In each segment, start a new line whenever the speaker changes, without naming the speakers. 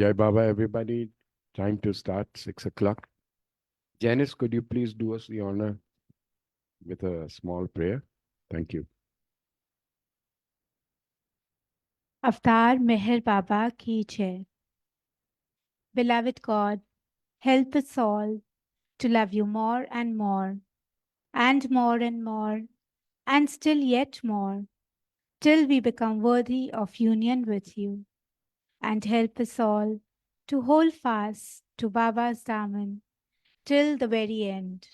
Jai Baba, everybody. Time to start, 6 o'clock. Janice, could you please do us the honor with a small prayer? Thank you.
Avtar Meher Baba ki jai. Beloved God, help us all to love you more and more, and more and more, and still yet more, till we become worthy of union with you. And help us all to hold fast to Baba's daman till the very end.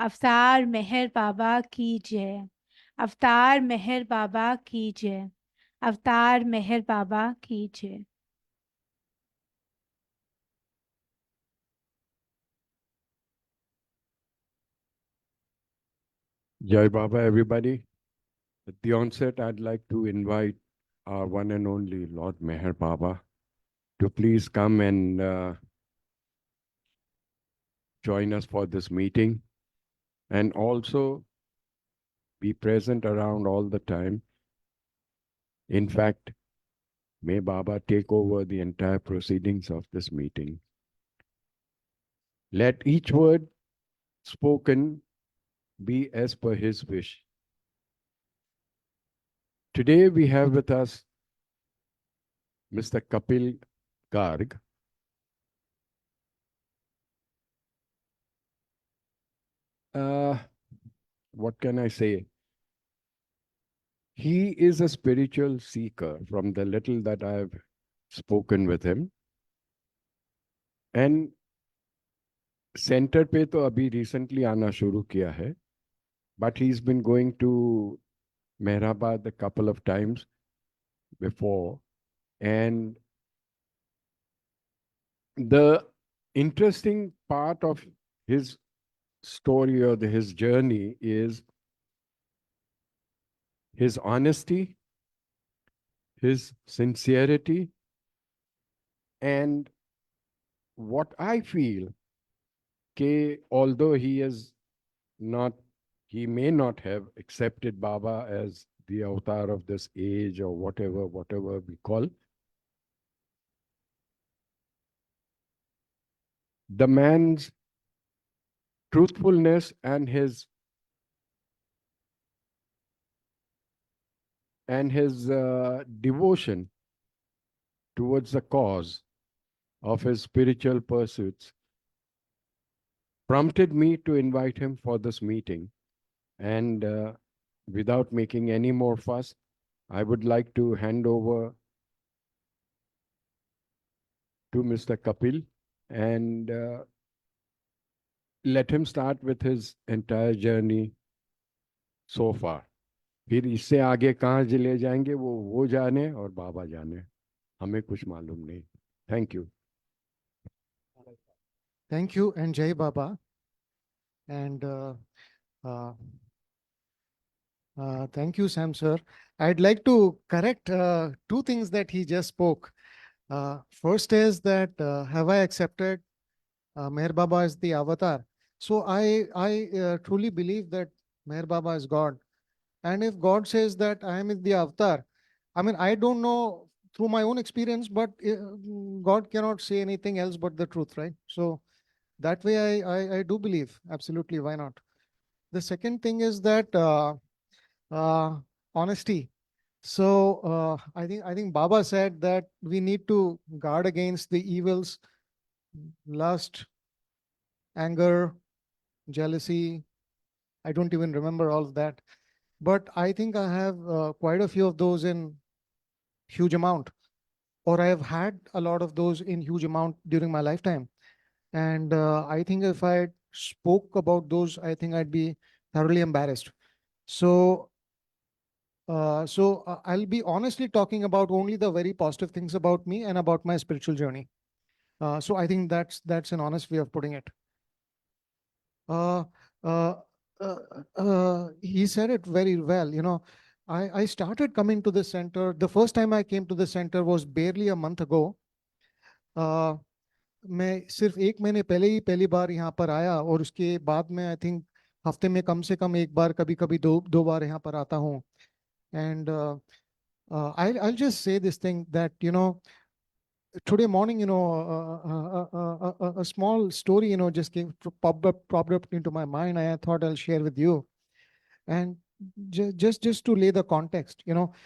Avtar Meher Baba ki jai. Avtar Meher Baba ki jai. Avtar Meher Baba ki jai.
Jai Baba, everybody. At the onset, I'd like to invite our one and only Lord Meher Baba to please come and join us for this meeting and also be present around all the time. In fact, may Baba take over the entire proceedings of this meeting. Let each word spoken be as per his wish. Today we have with us Mr. Kapil Garg. What can I say? He is a spiritual seeker from the little that I've spoken with him. And center पे तो अभी recently आना शुरू किया है. But he's been going to Mehrabad a couple of times before. And the interesting part of his story or his journey is his honesty, his sincerity, and what I feel, although he may not have accepted Baba as the avatar of this age or whatever we call, the man's truthfulness and his devotion towards the cause of his spiritual pursuits prompted me to invite him for this meeting. And without making any more fuss, I would like to hand over to Mr. Kapil and let him start with his entire journey so far. फिर इससे आगे कहाँ ले जाएंगे वो जाने और बाबा जाने, हमें कुछ मालूम नहीं. Thank you.
Thank you and Jai Baba. And thank you, Sam sir. I'd like to correct two things that he just spoke. First is that have I accepted Meher Baba as the avatar? So I truly believe that Meher Baba is God. And if God says that I am the avatar, I mean, I don't know through my own experience, but God cannot say anything else but the truth, right? So that way I do believe, absolutely, why not? The second thing is that honesty. So I think Baba said that we need to guard against the evils, lust, anger, jealousy. I don't even remember all of that. But I think I have quite a few of those in huge amount, or I have had a lot of those in huge amount during my lifetime. And I think if I spoke about those, I think I'd be thoroughly embarrassed. So I'll be honestly talking about only the very positive things about me and about my spiritual journey. So I think that's an honest way of putting it. He said it very well. You know, I started coming to the center. The first time I came to the center was barely a month ago. मैं सिर्फ एक महीने पहले ही पहली बार यहाँ पर आया और उसके बाद में आई थिंक हफ्ते में कम से कम एक बार, कभी कभी दो बार यहाँ पर आता हूँ. And I'll just say this thing that, you know, today morning, a small story, just popped up into my mind. I thought I'll share with you. And just to lay the context,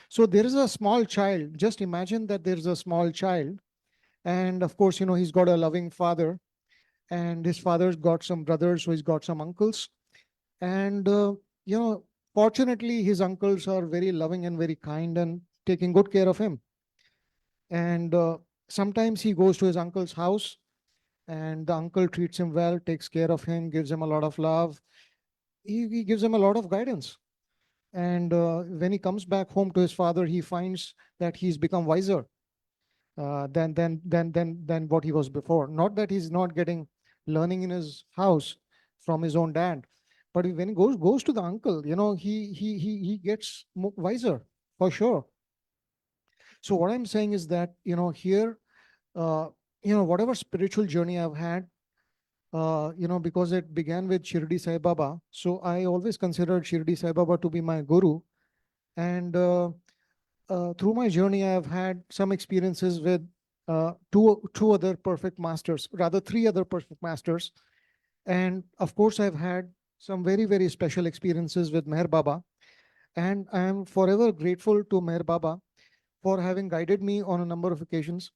so there is a small child. Just imagine that there's a small child, and of course, he's got a loving father, and his father's got some brothers, so he's got some uncles. And fortunately, his uncles are very loving and very kind and taking good care of him. And sometimes he goes to his uncle's house, and the uncle treats him well, takes care of him, gives him a lot of love. He gives him a lot of guidance. And when he comes back home to his father, he finds that he's become wiser than what he was before. Not that he's not getting learning in his house from his own dad, but when he goes to the uncle, he gets wiser for sure. So what I'm saying is that here, whatever spiritual journey I've had, because it began with Shirdi Sai Baba. So I always considered Shirdi Sai Baba to be my guru. And through my journey, I've had some experiences with two other perfect masters, rather three other perfect masters. And of course, I've had some very, very special experiences with Meher Baba. And I am forever grateful to Meher Baba for having guided me on a number of occasions.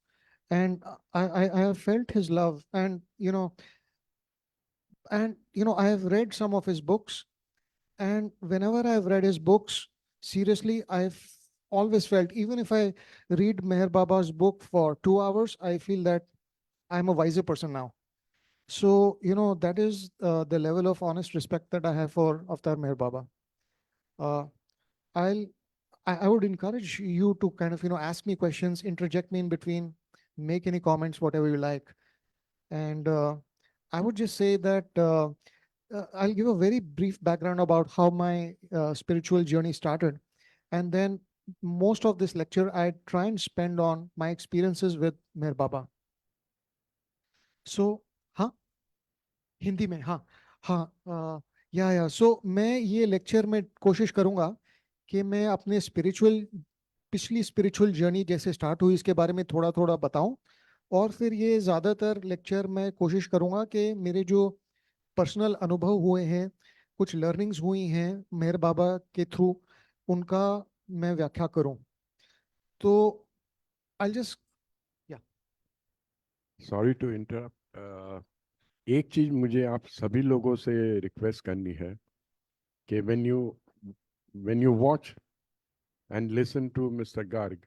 And I have felt his love. And I have read some of his books. And whenever I've read his books, seriously, I've always felt, even if I read Meher Baba's book for 2 hours, I feel that I'm a wiser person now. So, that is the level of honest respect that I have for Avtar Meher Baba. Uh, I would encourage you to kind of, ask me questions, interject me in between, make any comments, whatever you like. And I would just say that I'll give a very brief background about how my spiritual journey started. And then most of this lecture, I try and spend on my experiences with Meher Baba. So, हाँ हिंदी में हाँ या सो मैं ये lecture में कोशिश करूंगा कि मैं अपने पिछली स्पिरिचुअल जर्नी जैसे स्टार्ट हुई इसके बारे में थोड़ा थोड़ा बताऊं, और फिर ये ज़्यादातर लेक्चर मैं कोशिश करूंगा कि मेरे जो पर्सनल अनुभव हुए हैं, कुछ लर्निंग्स हुई हैं मेहर बाबा के थ्रू, उनका मैं व्याख्या करूं. तो I just
sorry to interrupt. एक चीज मुझे आप सभी लोगों से रिक्वेस्ट करनी है कि when you watch and listen to Mr. Garg,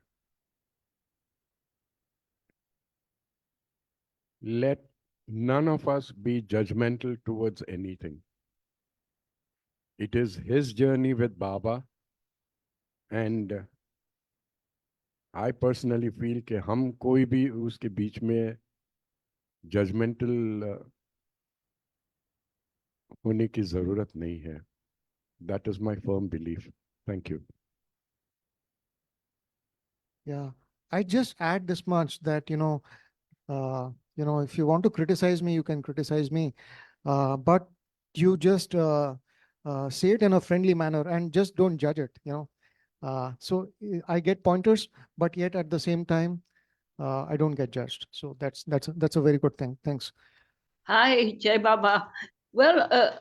let none of us be judgmental towards anything. It is his journey with Baba, and I personally feel कि हम कोई भी उसके बीच में judgmental होने की जरूरत नहीं है. That is my firm belief. Thank you.
Yeah, I just add this much that if you want to criticize me, you can criticize me, but you just say it in a friendly manner and just don't judge it. So I get pointers, but yet at the same time, I don't get judged. So that's a very good thing. Thanks.
Hi, Jai Baba. Well,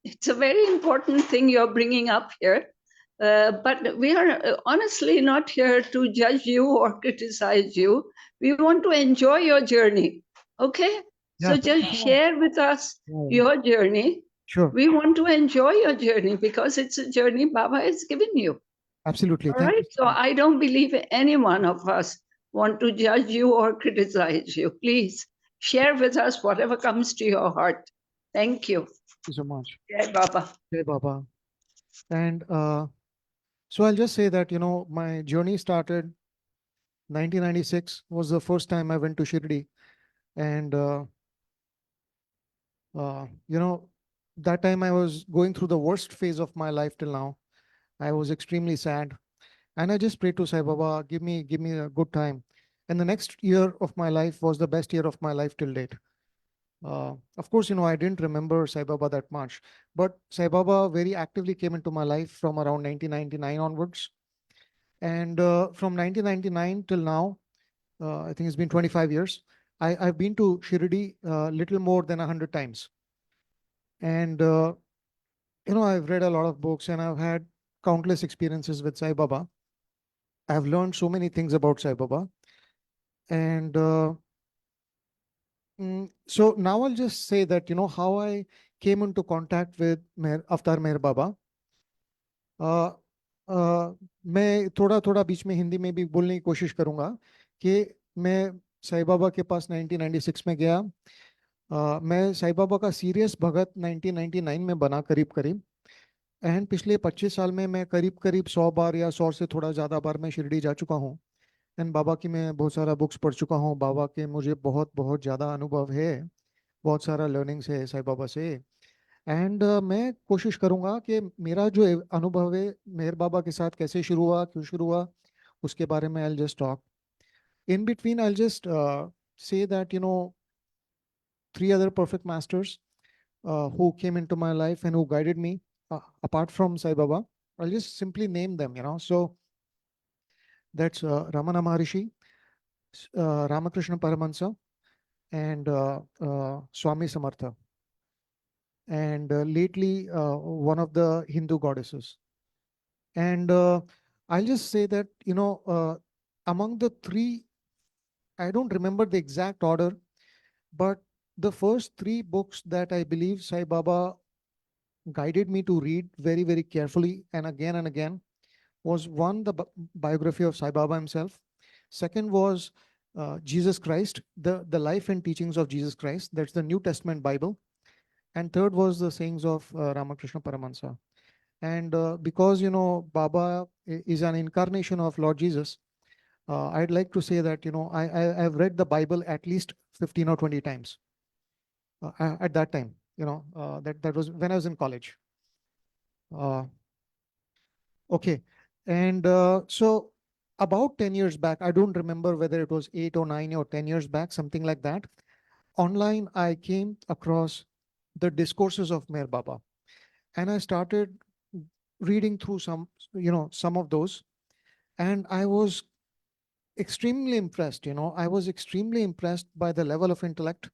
it's a very important thing you're bringing up here. But we are honestly not here to judge you or criticize you. We want to enjoy your journey. Okay? So
Yeah,
just share with us your journey.
sure.
We want to enjoy your journey because it's a journey Baba has given you.
Absolutely.
All
Thank
right?
you.
So I don't believe any one of us want to judge you or criticize you. Please share with us whatever comes to your heart. Thank you.
Thank you so much.
Jai Baba.
Jai Baba. And so I'll just say that, my journey started 1996 was the first time I went to Shirdi. And, that time I was going through the worst phase of my life till now. I was extremely sad. And I just prayed to Sai Baba, give me a good time. And the next year of my life was the best year of my life till date. Of course, I didn't remember Sai Baba that much, but Sai Baba very actively came into my life from around 1999 onwards. And from 1999 till now, I think it's been 25 years. I've been to Shirdi little more than 100 times. And, I've read a lot of books and I've had countless experiences with Sai Baba. I've learned so many things about Sai Baba. And so now I'll just say that, how I came into contact with Avtar Meher Baba. मैं थोड़ा थोड़ा बीच में हिंदी में भी बोलने की कोशिश करूंगा कि मैं साईं बाबा के पास 1996 में गया। मैं साईं बाबा का सीरियस भगत 1999 में बना करीब करीब। एंड पिछले 25 साल में मैं करीब करीब 100 बार या 100 से थोड़ा ज़्यादा बार मैं शिरडी जा चुका हूँ। एंड बाबा की मैं बहुत सारा बुक्स पढ़ चुका हूँ। बाबा के मुझे बहुत बहुत ज़्यादा अनुभव है, बहुत सारा लर्निंग्स है साईं बाबा से। एंड मैं कोशिश करूंगा कि मेरा जो अनुभव है मेहर बाबा के साथ कैसे शुरू हुआ, क्यों शुरू हुआ, उसके बारे में I just talk in between. I just say that 3 other perfect masters who came into my life and who guided me apart from Sai Baba. I'll just simply name them. So that's Ramana Maharishi, Ramakrishna Paramahansa, and Swami Samartha, and lately one of the Hindu goddesses. And I'll just say that, among the three, I don't remember the exact order, but the first 3 books that I believe Sai Baba guided me to read very, very carefully and again was one, the biography of Sai Baba himself. Second was Jesus Christ, the life and teachings of Jesus Christ. That's the New Testament Bible. And third was the sayings of Ramakrishna Paramahansa. And because, Baba is an incarnation of Lord Jesus, I'd like to say that, I've read the Bible at least 15 or 20 times at that time. That was when I was in college. Okay. And so about 10 years back, I don't remember whether it was 8 or 9 or 10 years back, something like that. Online, I came across the discourses of Meher Baba. And I started reading through some of those. And I was extremely impressed. I was extremely impressed by the level of intellect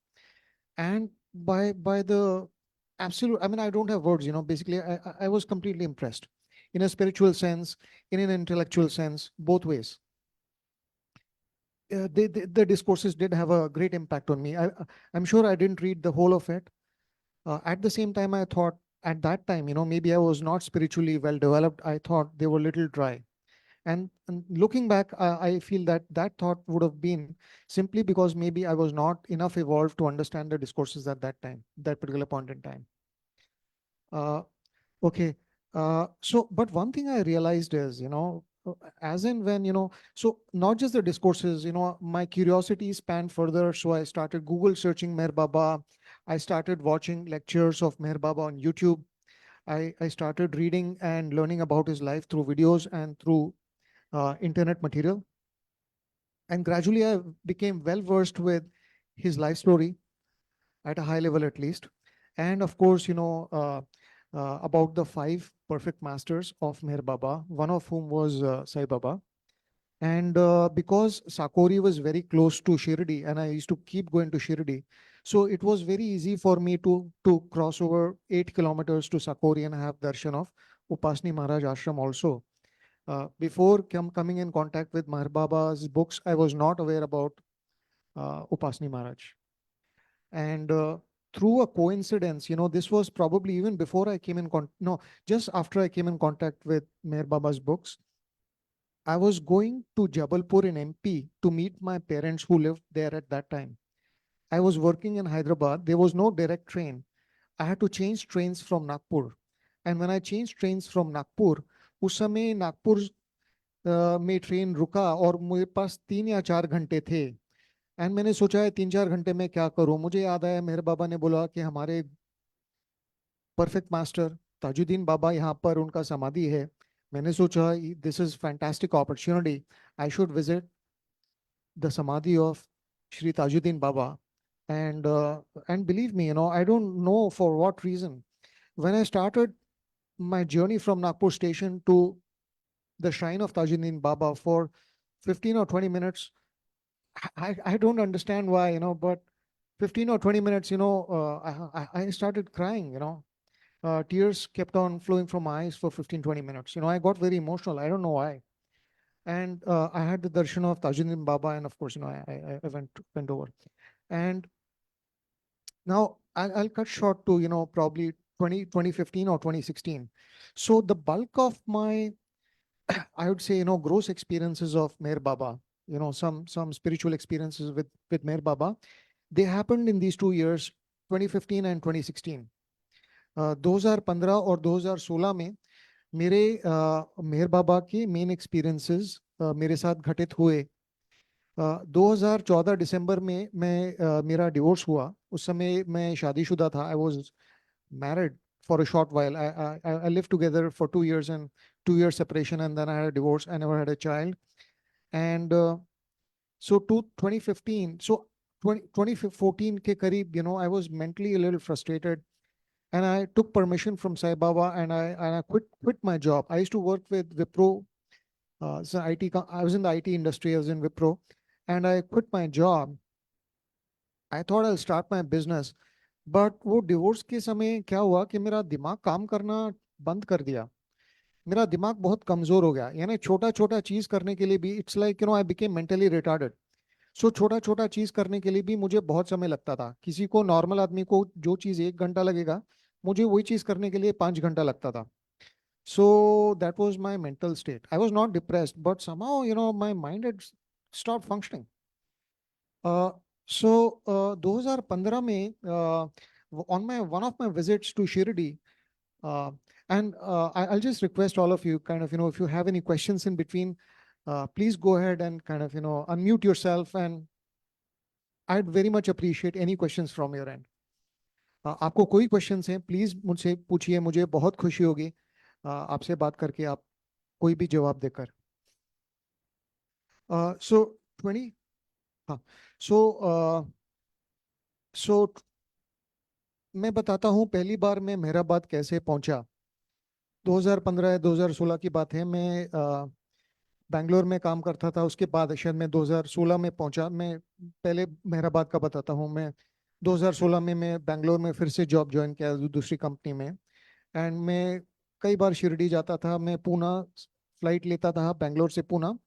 and by the absolute, I mean, I don't have words. Basically I was completely impressed in a spiritual sense, in an intellectual sense, both ways. The discourses did have a great impact on me. I'm sure I didn't read the whole of it. At the same time, I thought at that time, maybe I was not spiritually well developed. I thought they were a little dry. And looking back, I feel that thought would have been simply because maybe I was not enough evolved to understand the discourses at that time, that particular point in time. Okay. But one thing I realized is, as in when, so not just the discourses, my curiosity spanned further. So I started Google searching Meher Baba. I started watching lectures of Meher Baba on YouTube. I started reading and learning about his life through videos and through internet material. And gradually I became well versed with his life story at a high level, at least. And of course, about the 5 perfect masters of Meher Baba, one of whom was Sai Baba. And because Sakori was very close to Shirdi and I used to keep going to Shirdi, so it was very easy for me to cross over 8 kilometers to Sakori and have darshan of Upasni Maharaj Ashram also. Before coming in contact with Meher Baba's books, I was not aware about Upasni Maharaj. And through a coincidence, this was probably even before I came in just after I came in contact with Meher Baba's books. I was going to Jabalpur in MP to meet my parents who lived there at that time. I was working in Hyderabad. There was no direct train. I had to change trains from Nagpur. And when I changed trains from Nagpur, उस समय नागपुर में train रुका और मेरे पास 3 या 4 घंटे थे। And मैंने सोचा है 3-4 घंटे में क्या करूं। मुझे याद आया मेरे बाबा ने बोला कि हमारे परफेक्ट मास्टर ताजुद्दीन बाबा यहाँ पर उनका समाधि है। मैंने सोचा this is fantastic opportunity, I should visit the samadhi of Shri Tajuddin Baba. And believe me, I don't know for what reason, when I started my journey from Nagpur station to the shrine of Tajuddin Baba for 15 or 20 minutes, I don't understand why, you know, but 15 or 20 minutes, you know, I started crying, you know. Tears kept on flowing from my eyes for 15, 20 minutes. You know, I got very emotional. I don't know why. And I had the darshan of Tajuddin Baba, and of course, you know, I went over. And now I'll cut short to, you know, probably 2015 or 2016. So the bulk of my, I would say, you know, gross experiences of Meher Baba, you know, some spiritual experiences with Meher Baba, they happened in these 2 years, 2015 and 2016. 2015 और 2016 में मेरे मेहर बाबा के main experiences मेरे साथ घटित हुए। 2014 दिसंबर में मेरा डिवोर्स हुआ। उस समय मैं शादीशुदा था। I was married for a short while. I lived together for 2 years and 2 year separation, and then I had a divorce. I never had a child. And so to 2015, so 2014 ke kareeb, you know, I was mentally a little frustrated, and I took permission from Sai Baba, and I quit my job. I used to work with Wipro. So I was in the IT industry. I was in Wipro, and I quit my job. I thought I'll start my business, but वो divorce के समय क्या हुआ कि मेरा दिमाग काम करना बंद कर दिया। मेरा दिमाग बहुत कमजोर हो गया, यानी छोटा छोटा चीज करने के लिए भी it's like, you know, I became mentally retarded. So छोटा छोटा चीज करने के लिए भी मुझे बहुत समय लगता था। किसी को, नॉर्मल आदमी को जो चीज 1 घंटा लगेगा, मुझे वही चीज करने के लिए 5 घंटा लगता था। So that was my mental state. I was not depressed, but somehow, you know, my mind had stopped functioning. So 2015 में, on my one of my visits to Shirdi, and I'll just request all of you, kind of, you know, if you have any questions in between, please go ahead and kind of, you know, unmute yourself, and I'd very much appreciate any questions from your end. आपको कोई questions हैं, please मुझसे पूछिए। मुझे बहुत खुशी होगी आपसे बात करके, आप कोई भी जवाब देकर। सो 20, हाँ, सो मैं बताता हूँ पहली बार मैं मेहराबाद कैसे पहुंचा। 2015 या 2016 की बात है। मैं बैंगलोर में काम करता था, उसके बाद शायद मैं 2016 में पहुंचा। मैं पहले मेहराबाद का बताता हूँ। मैं 2016 में मैं बैंगलोर में फिर से जॉब ज्वाइन किया दूसरी कंपनी में। एंड मैं कई बार शिरडी जाता था। मैं पूना फ्लाइट लेता था, बैंगलोर से पूना।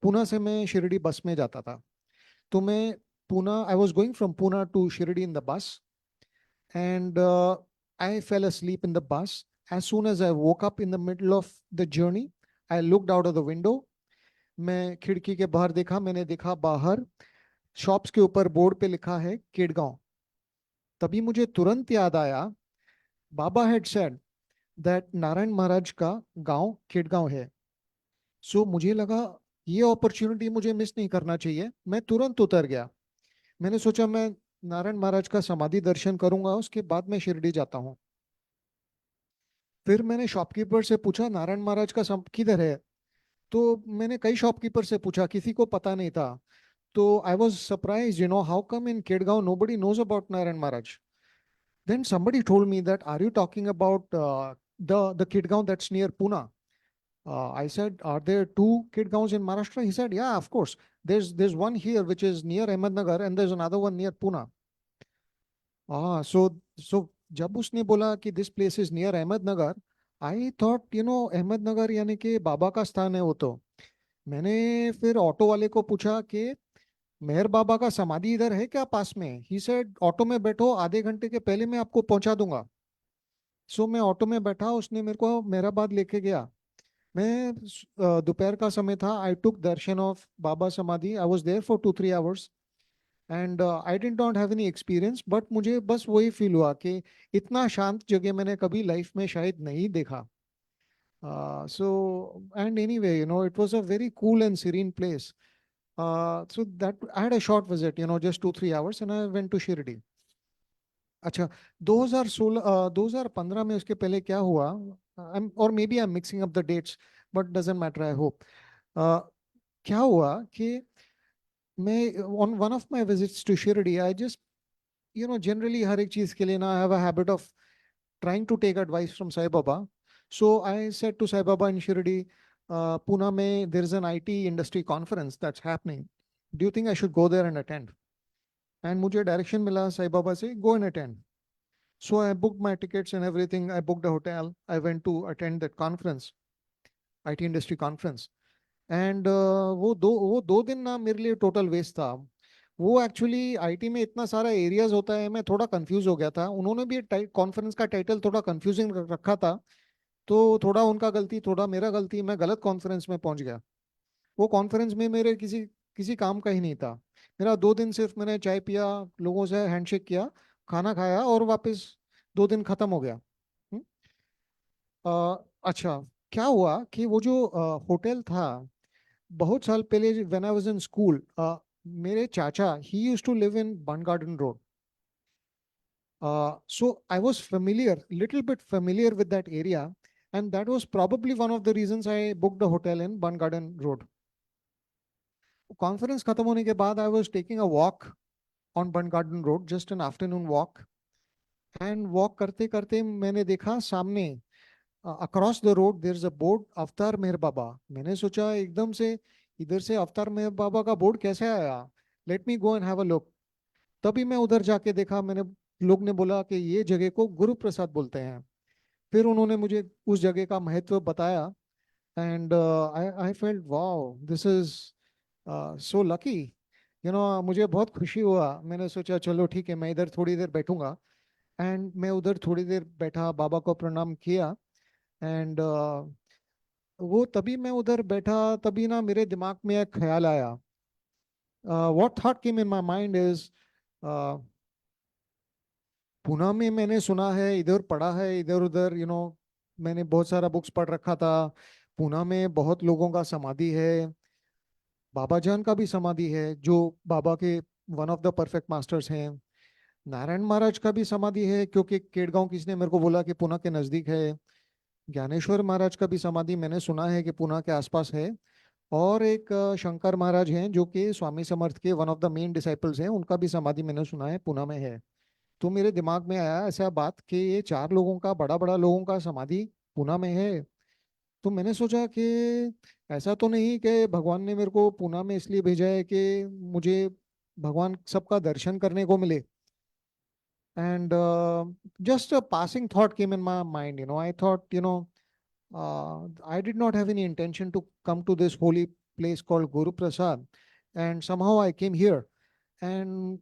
पूना से मैं शिरडी बस में जाता था। तो मैं Poona, I was going from Poona to Shirdi in the bus, and I fell asleep in the bus. As soon as I woke up in the middle of the journey, I looked out of the window. मैं खिड़की के बाहर देखा, मैंने देखा बाहर shops के ऊपर बोर्ड पे लिखा है केडगांव। तभी मुझे तुरंत याद आया, बाबा had said that Narayan Maharaj का गांव केडगांव है। सो मुझे लगा ये अपॉर्चुनिटी मुझे मिस नहीं करना चाहिए। मैं तुरंत उतर गया। मैंने सोचा मैं नारायण महाराज का समाधि दर्शन करूंगा, उसके बाद मैं शिरडी जाता हूँ। फिर मैंने शॉपकीपर से पूछा नारायण महाराज का किधर है। तो मैंने कई शॉपकीपर से पूछा, किसी को पता नहीं था। तो I was surprise, you know, how come in Kedgaon nobody knows about Narayan Maharaj. Then somebody told me that, are you talking about the Kidgaon that's near Pune? I said, are there two Kidgaons in Maharashtra? He said, yeah, of course. There's one here which is near Ahmednagar, and there's another one near Pune. So जब उसने बोला कि this place is near Ahmednagar, I thought, you know, Ahmednagar यानी कि बाबा का स्थान है वो तो। मैंने फिर ऑटो वाले को पूछा कि मेहर बाबा का समाधि इधर है क्या पास में। ही सेड, ऑटो में बैठो, आधे घंटे के पहले मैं आपको पहुंचा दूंगा। सो मैं ऑटो में बैठा, उसने मेरे को मेहराबाद लेके गया। मैं दोपहर का समय था। आई टुक दर्शन of Baba samadhi. I was there for 2-3 hours, and I did not have any experience, but मुझे बस वही फील हुआ कि इतना शांत जगह मैंने कभी लाइफ में शायद नहीं देखा। So and anyway, you know, it was a very cool and serene place. So that I had a short visit, you know, just 2-3 hours, and I went to Shirdi. अच्छा, 2015 में, उसके पहले क्या हुआ, और maybe I am mixing up the dates, but doesn't matter, I hope. क्या हुआ कि मैं, on one of my visits to Shirdi, I just, you know, generally हर एक चीज के लिए ना, I have a habit of trying to take advice from Sai Baba. So I said to Sai Baba in Shirdi, Pune में there is an IT industry conference that's happening. do you think I should go there and attend? And मुझे direction मिला साई बाबा से, go and attend. So I booked my tickets and everything. I booked a hotel. I went to attend that conference, IT industry conference. And वो दो दिन ना मेरे लिए total waste था. वो एक्चुअली आईटी में इतना सारा एरियाज होता है, मैं थोड़ा कंफ्यूज हो गया था. उन्होंने भी कॉन्फ्रेंस का टाइटल थोड़ा कंफ्यूजिंग रखा था, तो थोड़ा उनका गलती थोड़ा मेरा गलती, मैं गलत कॉन्फ्रेंस में पहुंच गया. वो कॉन्फ्रेंस में मेरे किसी किसी काम का ही नहीं था. मेरा 2 दिन सिर्फ मैंने चाय पिया, लोगों से हैंडशेक किया, खाना खाया और वापस 2 दिन खत्म हो गया. हम्म? अच्छा, क्या हुआ कि वो जो होटल था, बहुत साल पहले when I was in school, मेरे चाचा ही used to live in Bund Garden Road. So I was familiar, little bit familiar with that area, and that was probably one of the reasons I booked a hotel in Bun Garden Road. Conference खत्म होने के बाद I was taking a walk on Bun Garden Road, just an afternoon walk, and walk करते करते मैंने देखा सामने across the road there is a board अवतार मेहर बाबा. मैंने सोचा एकदम से इधर से अवतार मेहर बाबा का बोर्ड कैसे आया, let me go and have a look. तभी मैं उधर जाके देखा, मैंने लोग ने बोला कि ये जगह को गुरु प्रसाद बोलते हैं. फिर उन्होंने मुझे उस जगह का महत्व बताया, and I felt wow, this is so lucky, मुझे बहुत खुशी हुआ. मैंने सोचा चलो ठीक है, मैं इधर थोड़ी देर बैठूंगा. एंड मैं उधर थोड़ी देर बैठा, बाबा को प्रणाम किया. एंड वो तभी मैं उधर बैठा, तभी ना मेरे दिमाग में एक ख्याल आया. What thought came in my mind is, Pune में मैंने सुना है, इधर पढ़ा है, इधर उधर मैंने बहुत सारा बुक्स पढ़ रखा था. पुणे में बहुत लोगों का समाधि है, बाबा जान का भी समाधि है जो बाबा के one of the perfect masters हैं. नारायण महाराज का भी समाधि है, क्योंकि केड़गांव किसी ने मेरे को बोला कि पुणे के नजदीक है. ज्ञानेश्वर महाराज का भी समाधि मैंने सुना है कि पुणे के आसपास है. और एक शंकर महाराज हैं जो कि स्वामी समर्थ के one of the main disciples हैं, उनका भी समाधि मैंने सुना है पुणे में है. तो मेरे दिमाग में आया ऐसा बात कि ये 4 लोगों का, बड़ा बड़ा लोगों का समाधि पुणे में है. तो मैंने सोचा कि ऐसा तो नहीं कि भगवान ने मेरे को पुणे में इसलिए भेजा है कि मुझे भगवान सबका दर्शन करने को मिले. And just a passing thought came in my mind. I thought, I did not have any intention to come to this holy place called Guru Prasad, and somehow I came here. And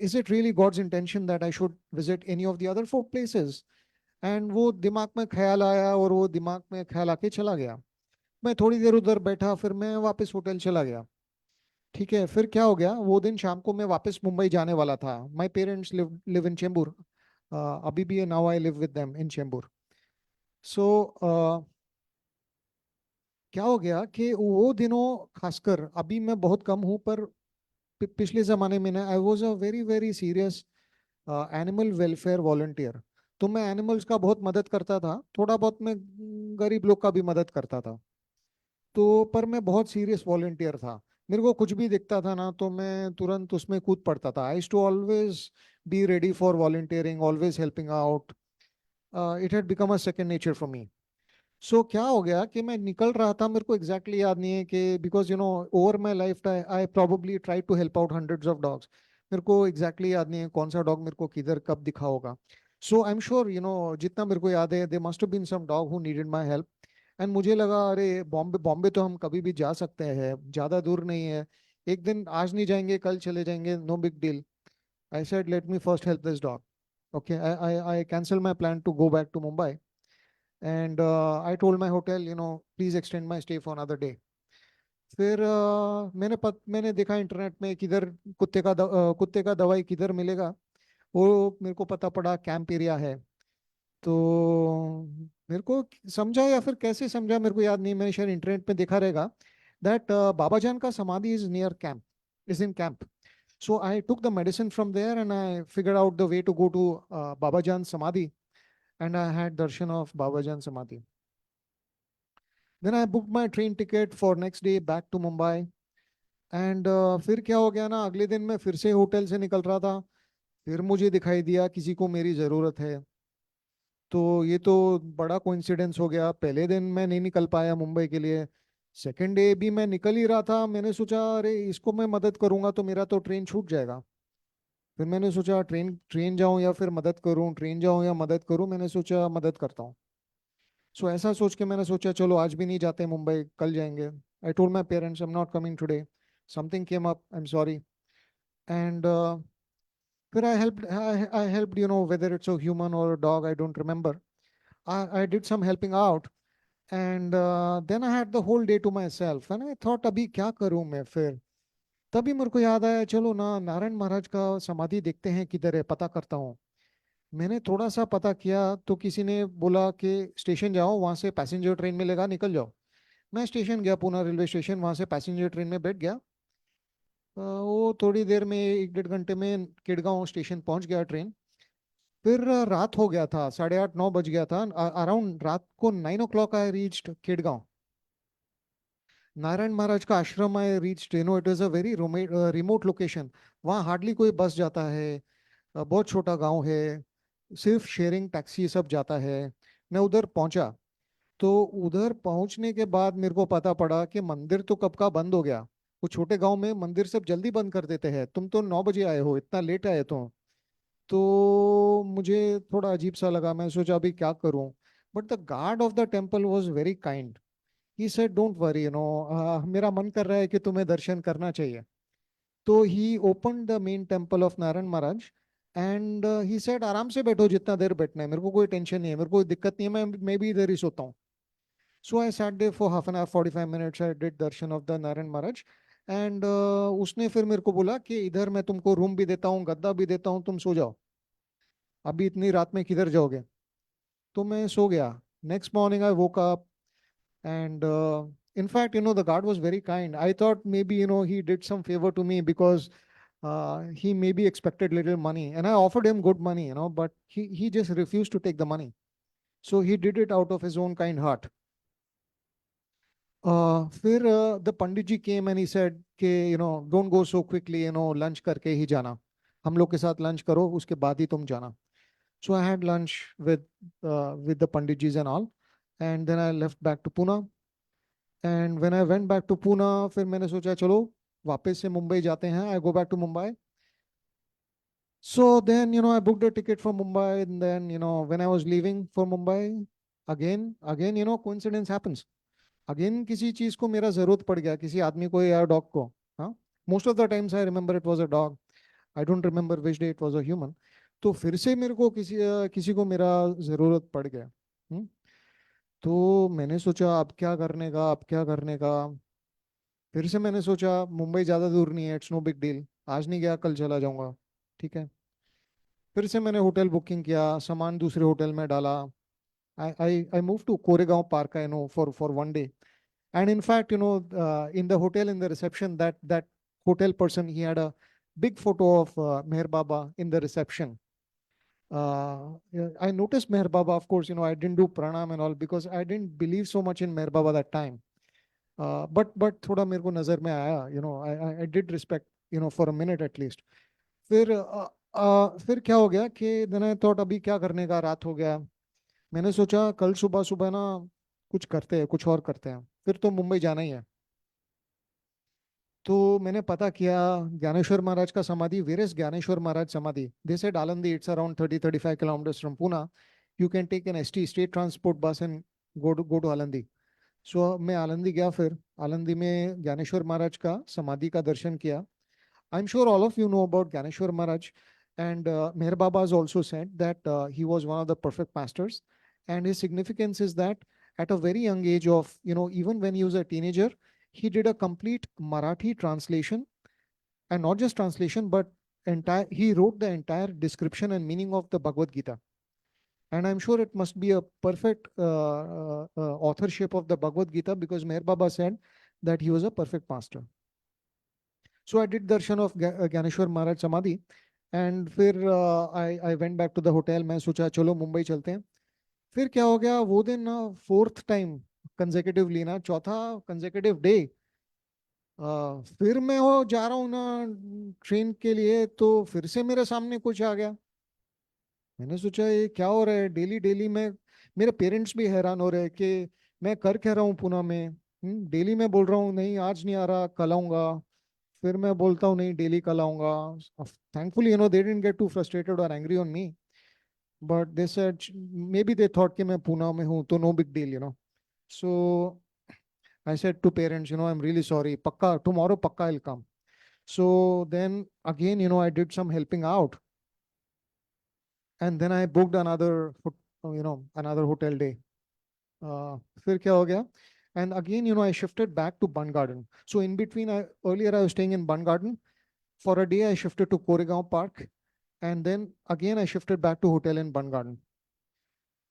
is it really God's intention that I should visit any of the other 4 places? And वो दिमाग में ख्याल आया और वो दिमाग में ख्याल आके चला गया. मैं थोड़ी देर उधर बैठा, फिर मैं वापस होटल चला गया. ठीक है, फिर क्या हो गया, वो दिन शाम को मैं वापस मुंबई जाने वाला था. My parents live in Chembur. अभी भी now I live with them in Chembur. So क्या हो गया कि वो दिनों, खासकर अभी मैं बहुत कम हूँ, पर पिछले जमाने में ना I was a very very serious animal welfare volunteer. तो मैं एनिमल्स का बहुत मदद करता था, थोड़ा बहुत मैं गरीब लोग का भी मदद करता था. तो पर मैं बहुत सीरियस वॉलंटियर था. मेरे को कुछ भी दिखता था ना तो मैं तुरंत उसमें कूद पड़ता था. I to always be ready for volunteering, always helping out. It had become a second nature for me. So क्या हो गया कि मैं निकल रहा था, मेरे को एग्जैक्टली याद नहीं है कि, because over my life I probably try to help out hundreds of dogs. मेरे को एग्जैक्टली याद नहीं है कौन सा डॉग मेरे को किधर कब दिखा होगा. सो आई एम श्योर, जितना मेरे को याद है, they must have been some dog who needed my help. And मुझे लगा अरे बॉम्बे बॉम्बे तो हम कभी भी जा सकते हैं, ज़्यादा दूर नहीं है, एक दिन आज नहीं जाएंगे कल चले जाएंगे, no big deal. I said let me first help this dog. Okay, I canceled my plan to go back to Mumbai, and I told my hotel, please extend my stay for another day. फिर मैंने देखा internet में किधर कुत्ते का दवाई किधर मिलेगा. वो मेरे को पता पड़ा कैंप एरिया है. तो मेरे को समझा या फिर कैसे समझा मेरे को याद नहीं, मैंने शायद इंटरनेट पे देखा रहेगा दैट बाबा जान का समाधि is near camp, is in camp. So I took the medicine from there and I figured out the way to go to Baba Jan's Samadhi, and I had darshan of Baba Jan's Samadhi. Then I booked my train ticket for next day back to Mumbai. And फिर क्या हो गया ना, अगले दिन मैं फिर से होटल से निकल रहा था, फिर मुझे दिखाई दिया किसी को मेरी ज़रूरत है. तो ये तो बड़ा कोइंसिडेंस हो गया. पहले दिन मैं नहीं निकल पाया मुंबई के लिए, सेकेंड डे भी मैं निकल ही रहा था, मैंने सोचा अरे इसको मैं मदद करूंगा तो मेरा तो ट्रेन छूट जाएगा। फिर मैंने सोचा ट्रेन ट्रेन जाऊं या फिर मदद करूं, ट्रेन जाऊं या मदद करूं, मैंने सोचा मदद करता हूँ। सो ऐसा सोच के मैंने सोचा चलो आज भी नहीं जाते मुंबई, कल जाएंगे। I told my parents I am not coming today, something came up, I am sorry. And फिर I helped, you know, whether it's a human और dog, I don't remember. I did some helping out, and then I had the whole day to myself, and I thought अभी क्या करूं मैं फिर। तभी मेरे को याद आया चलो ना नारायण महाराज का समाधि देखते हैं किधर है, पता करता हूँ। मैंने थोड़ा सा पता किया तो किसी ने बोला कि स्टेशन जाओ, वहां से पैसेंजर ट्रेन मिलेगा, निकल जाओ। मैं स्टेशन गया, पूना रेलवे स्टेशन, वहां से पैसेंजर ट्रेन में बैठ गया। वो थोड़ी देर में, 1 डेढ़ घंटे में किडगांव स्टेशन पहुंच गया ट्रेन। फिर रात हो गया था, 8:30 9 बज गया था, अराउंड रात को 9 o'clock I reached किडगांव। Narayan Maharaj का आश्रम I reached, you know, it was a very remote location. वहाँ हार्डली कोई बस जाता है, बहुत छोटा गांव है, सिर्फ शेयरिंग टैक्सी सब जाता है। मैं उधर पहुंचा, तो उधर पहुंचने के बाद मेरे को पता पड़ा कि मंदिर तो कब का बंद हो गया। वो छोटे गांव में मंदिर सब जल्दी बंद कर देते हैं, तुम तो 9 बजे आए हो, इतना लेट आए तो मुझे थोड़ा अजीब सा लगा। मैं सोचा अभी क्या करूं, but the guard of the temple was very kind. He said don't worry, you know, मेरा मन कर रहा है कि तुम्हें दर्शन करना चाहिए। तो he open the main temple of Narayan Maharaj, and he said आराम से बैठो, जितना देर बैठना है, मेरे को कोई टेंशन नहीं है, मेरे को कोई दिक्कत नहीं है, मैं भी इधर ही सोता हूँ। So I sat there for half an hour 45 minutes, I did darshan of the Narayan Maharaj. And उसने फिर मेरे को बोला कि इधर मैं तुमको रूम भी देता हूँ, गद्दा भी देता हूँ, तुम सो जाओ, अभी इतनी रात में किधर जाओगे। तो मैं सो गया। Next morning I woke up, and in fact, you know, the guard was very kind. I thought maybe, you know, he did some favor to me because he maybe expected little money, and I offered him good money, you know, but he just refused to take the money. So he did it out of his own kind heart. फिर the pandit ji came and he said कि, you know, don't go so quickly, you know, lunch करके ही जाना, हम लोग के साथ lunch करो, उसके बाद ही तुम जाना। So I had lunch with the Panditjis and all, and then I left back to Pune. And when I went back to Pune, फिर मैंने सोचा चलो वापस से मुंबई जाते हैं। I go back to Mumbai. So then, you know, I booked a ticket for Mumbai, and then, you know, when I was leaving for Mumbai, again, you know, coincidence happens. Again, किसी चीज को मेरा जरूरत पड़ गया, किसी आदमी को या डॉग को। हाँ, most of the times I remember it was a dog. I don't remember which day it was a human. तो फिर से मेरे को किसी को मेरा जरूरत पड़ गया। तो मैंने सोचा अब क्या करने का, अब क्या करने का। फिर से मैंने सोचा मुंबई ज़्यादा दूर नहीं है, इट्स नो बिग डील, आज नहीं गया कल चला जाऊंगा, ठीक है। फिर से मैंने होटल बुकिंग किया, सामान दूसरे होटल में डाला। I moved to Koregaon Park, I know, for one day. And in fact, you know, in the hotel, in the reception, that hotel person, he had a big photo of Meher Baba in the reception. Yeah, I noticed Meher Baba, of course, you know, I didn't do pranam and all because I didn't believe so much in Meher Baba that time. But थोड़ा मेरे को नजर में आया, you know, I did respect, you know, for a minute at least. फिर क्या हो गया कि then I thought अभी क्या करने का, रात हो गया। मैंने सोचा कल सुबह सुबह ना कुछ करते हैं, कुछ और करते हैं, फिर तो मुंबई जाना ही है। तो मैंने पता किया ज्ञानेश्वर महाराज का समाधि, where is Dnyaneshwar Maharaj samadhi. They said Alandi, it's around 30-35 kilometres from Pune. You can take an ST, state transport bus, and go to Alandi. So मैं आलंदी गया। फिर आलंदी में ज्ञानेश्वर महाराज का समाधि का दर्शन किया। I am sure all of you know about Dnyaneshwar Maharaj, and Meher Baba has also said that he was one of the perfect masters, and his significance is that at a very young age of, you know, even when he was a teenager, he did a complete Marathi translation, and not just translation, but he wrote the entire description and meaning of the Bhagavad Gita. And I'm sure it must be a perfect authorship of the Bhagavad Gita, because Meher Baba said that he was a perfect master. So I did darshan of Gyaneshwar Maharaj Samadhi, and फिर I went back to the hotel. मैं सोचा चलो मुंबई चलते हैं। फिर क्या हो गया वो दिन ना, फोर्थ टाइम कंसेक्यूटिवली ना, चौथा कंसेक्यूटिव डे, फिर मैं हो जा रहा हूँ ना ट्रेन के लिए, तो फिर से मेरे सामने कुछ आ गया। मैंने सोचा ये क्या हो रहा है, डेली डेली मैं, मेरे पेरेंट्स भी हैरान हो रहे हैं कि मैं कर क्या रहा हूँ पुणे में, डेली मैं बोल रहा हूँ नहीं आज नहीं आ रहा, कल आऊंगा। फिर मैं बोलता हूँ नहीं डेली कल आऊंगा। Thankfully they didn't get too frustrated और angry on me, but they said maybe they thought कि मैं पूना में हूँ तो no big deal. So I said to parents, I'm really sorry. Pakka, tomorrow pakka I'll come. So then again, I did some helping out. And then I booked another hotel day. फिर क्या हो गया? And again, I shifted back to Bun Garden. So in between, earlier I was staying in Bun Garden. For a day, I shifted to Koregaon Park. And then again, I shifted back to hotel in Bun Garden.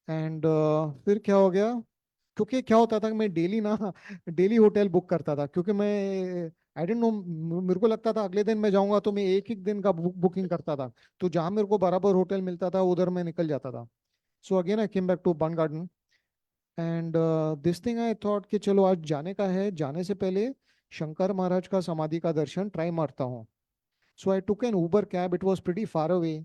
And फिर क्या हो गया? क्योंकि क्या होता था कि मैं डेली होटल बुक करता था, क्योंकि मैं आई डेंट नो, मेरे को लगता था अगले दिन मैं जाऊंगा तो मैं एक ही दिन का बुकिंग करता था। तो जहां मेरे को बराबर होटल मिलता था उधर मैं निकल जाता था। So again I came back to Bund Garden and this thing I thought कि चलो आज जाने का है, जाने से पहले शंकर महाराज का समाधि का दर्शन ट्राई मारता हूँ। So I took an Uber cab, it was pretty far away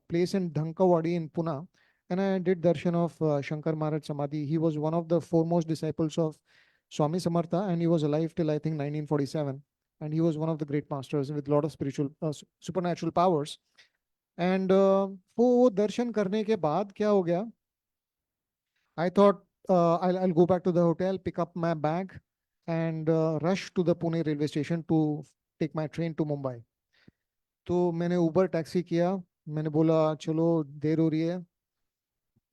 place in Dhankawadi in Pune, and I did darshan of Shankar Maharaj Samadhi. He was one of the foremost disciples of Swami Samartha, and he was alive till I think 1947. And he was one of the great masters with a lot of spiritual, supernatural powers. And वो दर्शन करने के बाद क्या हो गया? I thought I'll go back to the hotel, pick up my bag, and rush to the Pune railway station to take my train to Mumbai. तो मैंने Uber taxi किया, मैंने बोला चलो देर हो रही है,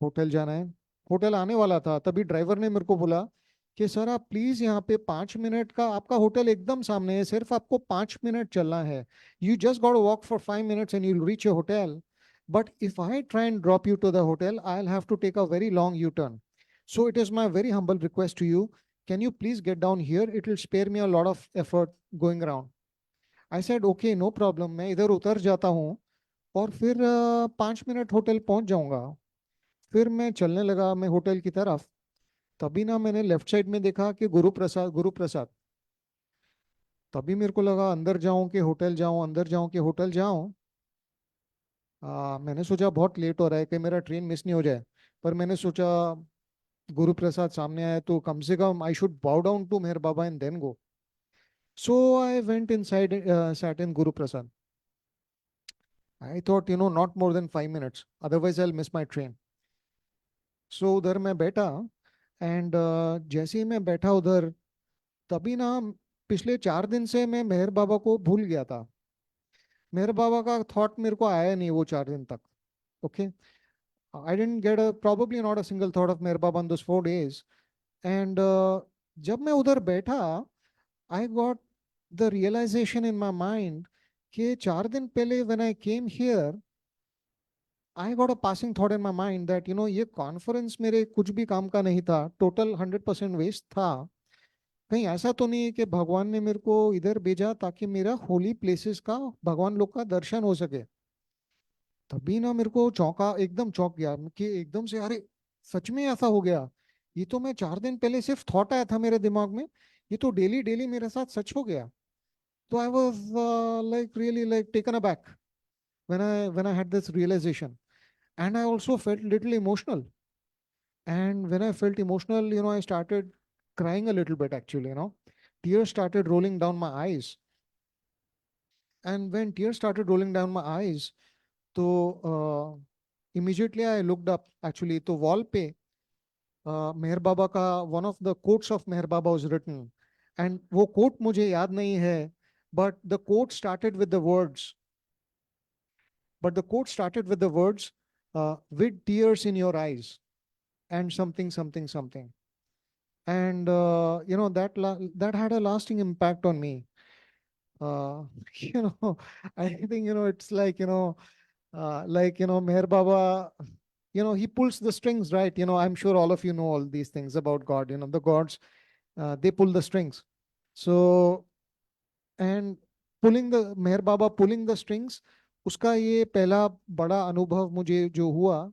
होटल जाना है। होटल आने वाला था तभी ड्राइवर ने मेरे को बोला कि सर आप प्लीज यहाँ पे 5 मिनट का, आपका होटल एकदम सामने है, सिर्फ आपको 5 मिनट चलना है। You just got walk for 5 minutes and you reach your hotel. But if I try and drop you to the hotel I will have to take a very long U turn. So it is my very humble request to you, can you please get down here, it will spare me a lot of effort going around. I said okay no problem, मैं इधर उतर जाता हूँ और फिर 5 minute hotel पहुंच जाऊंगा। फिर मैं चलने लगा मैं होटल की तरफ, तभी ना मैंने लेफ्ट साइड में देखा कि गुरु प्रसाद, गुरु प्रसाद। तभी मेरे को लगा अंदर जाऊं कि होटल जाऊं, अंदर जाऊं कि होटल जाऊं। मैंने सोचा बहुत लेट हो रहा है कि मेरा ट्रेन मिस नहीं हो जाए, पर मैंने सोचा गुरु प्रसाद सामने आया तो कम से कम I should bow down to Meher Baba and then go. So I went inside, sat in Guru Prasad. I thought not more than 5 minutes, otherwise I'll miss my train. सो उधर मैं बैठा एंड जैसे ही मैं बैठा उधर, तभी ना पिछले 4 दिन से मैं मेहर बाबा को भूल गया था। मेहर बाबा का थॉट मेरे को आया नहीं वो 4 दिन तक। Okay, I didn't get probably not a single thought of Meher Baba on those 4 days. And जब मैं उधर बैठा, I got the realisation in my mind कि 4 दिन पहले when I came here I got a passing thought in my mind that ये conference मेरे कुछ भी काम का नहीं था, टोटल 100% वेस्ट था। कहीं ऐसा तो नहीं है कि भगवान ने मेरे को इधर भेजा ताकि मेरा होली प्लेसेस का, भगवान लोग का दर्शन हो सके। तभी ना मेरे को चौंका, एकदम चौंक गया कि एकदम से अरे सच में ऐसा हो गया। ये तो मैं 4 दिन पहले सिर्फ थॉट आया था मेरे दिमाग में, ये तो डेली डेली मेरे साथ सच हो गया। तो I was like really like taken aback when I had this realization, and I also felt little emotional. And when I felt emotional, I started crying a little bit actually. Tears started rolling down my eyes. And when tears started rolling down my eyes, तो immediately I looked up actually, तो wall पे मेहर बाबा का one of the quotes of Meher Baba was written, and वो quote मुझे याद नहीं है, but the quote started with the words, with tears in your eyes and something something something. And that had a lasting impact on me. uh, I think it's like Meher Baba, he pulls the strings, right? I'm sure all of you know all these things about God. The gods, they pull the strings. So, and pulling the Meher Baba pulling the strings, उसका ये पहला बड़ा अनुभव मुझे जो हुआ,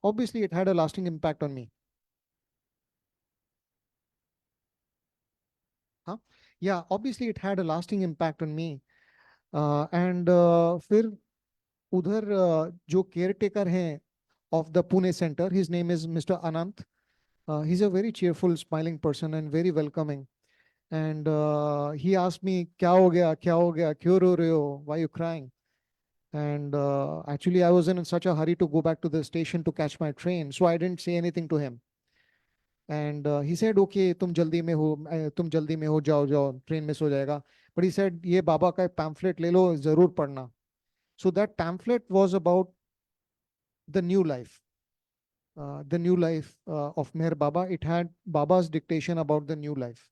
obviously it had a lasting impact on me. हाँ, yeah, obviously it had a lasting impact on me. And फिर उधर जो केयर टेकर हैं of the Pune center, his name is Mr. Anant. He's a very cheerful, smiling person and very welcoming. And he asked me, "Kya ho gaya? Kya ho gaya? Kyun ro rahe ho? Why are you crying?" And actually, I was in such a hurry to go back to the station to catch my train, so I didn't say anything to him. And he said, "Okay, तुम जल्दी में हो, जाओ जाओ, train miss हो जाएगा." But he said, "ये बाबा का pamphlet ले लो, जरूर पढ़ना." So that pamphlet was about the new life, of Meher Baba. It had Baba's dictation about the new life.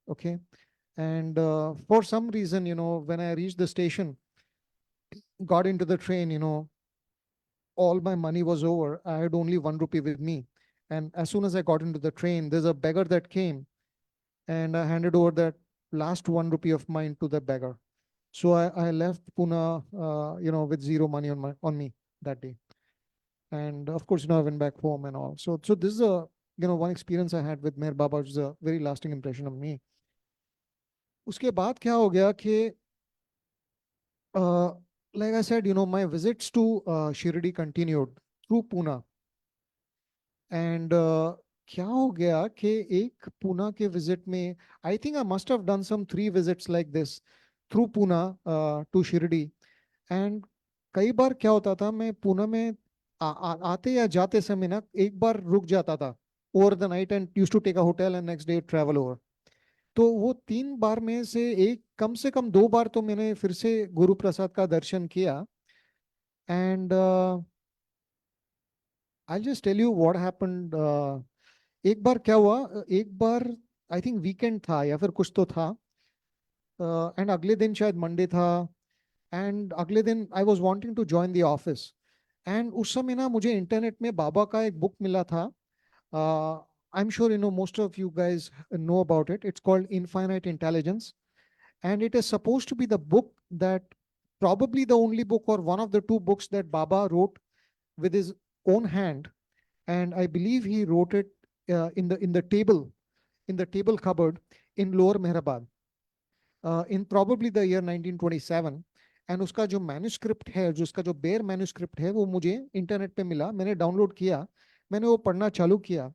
Okay. And for some reason, when I reached the station, got into the train, all my money was over. I had only 1 rupee with me. And as soon as I got into the train, there's a beggar that came, and I handed over that last 1 rupee of mine to the beggar. So I left Pune, with zero money on me that day. And of course, I went back home and all. So this is one experience I had with Meher Baba, which is a very lasting impression on me. उसके बाद क्या हो गया कि like I said, my visits to Shirdi continued through Pune. And क्या हो गया कि एक पुणे के विजिट में, I think I must have done some 3 visits like this through Pune to Shirdi. And कई बार क्या होता था, मैं पुणे में आते या जाते समय ना एक बार रुक जाता था over the night and used to take a hotel and next day travel over. तो वो 3 बार में कम से कम 2 बार तो मैंने फिर से गुरु प्रसाद का दर्शन किया. And I just tell you what happened. एक बार क्या हुआ, एक बार आई थिंक वीकेंड था या फिर कुछ तो था, एंड अगले दिन शायद मंडे था. एंड अगले दिन I was wanting to join the office. And उस समय ना मुझे इंटरनेट में बाबा का एक बुक मिला था. I am sure most of you guys know about it. It's called infinite intelligence. And it is supposed to be the book that, probably the only book or one of the 2 books that Baba wrote with his own hand. And I believe he wrote it in the table cupboard in Lower Mehrabad, in probably the year 1927. And उसका जो manuscript है, जो उसका जो bear manuscript है, वो मुझे internet पे मिला. मैंने डाउनलोड किया, मैंने वो पढ़ना चालू किया.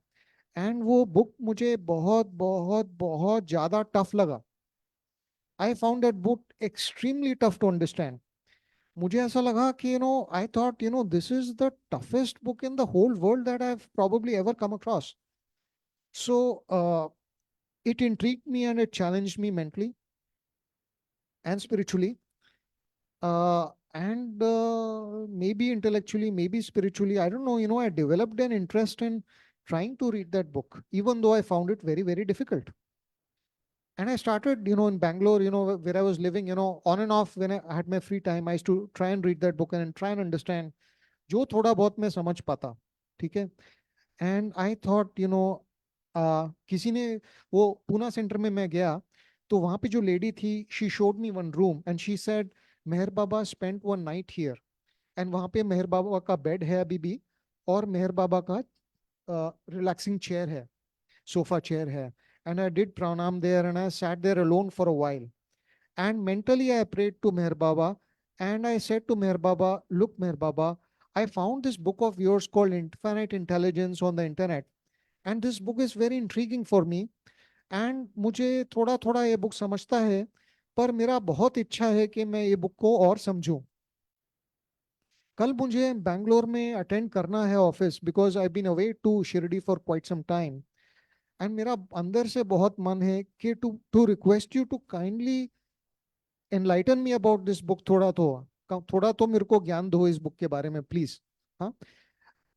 एंड वो बुक मुझे बहुत बहुत बहुत ज्यादा टफ लगा. I found that book extremely tough to understand. मुझे ऐसा लगा कि I thought this is the toughest book in the whole world that I've probably ever come across. So it intrigued me and it challenged me mentally and spiritually, and maybe intellectually, maybe spiritually. I don't know. I developed an interest in trying to read that book, even though I found it very, very difficult. And I started, in Bangalore, where I was living, on and off when I had my free time, I used to try and read that book and try and understand जो थोड़ा बहुत मैं समझ पाता. ठीक है. And I thought, किसी ने वो पूना सेंटर में मैं गया तो वहां पे जो लेडी थी, she showed me one room and she said, Mehar Baba spent one night here. And वहां पे मेहर बाबा का बेड है अभी भी, और मेहर बाबा का रिलैक्सिंग चेयर है, सोफा चेयर है. And I did pranam there and I sat there alone for a while. And mentally I prayed to Meher Baba and I said to Meher Baba, "Look, Meher Baba, I found this book of yours called Infinite Intelligence on the internet. And this book is very intriguing for me. And मुझे थोड़ा थोड़ा ये book समझता है, पर मेरा बहुत इच्छा है कि मैं ये बुक को और समझूं. कल मुझे बैंगलोर में अटेंड करना है office, because I been away to Shirdi for quite some time. And मेरा अंदर से बहुत मन है कि to request you to kindly enlighten me about this book. थोड़ा तो मेरे को ज्ञान दो इस बुक के बारे में प्लीज. हाँ.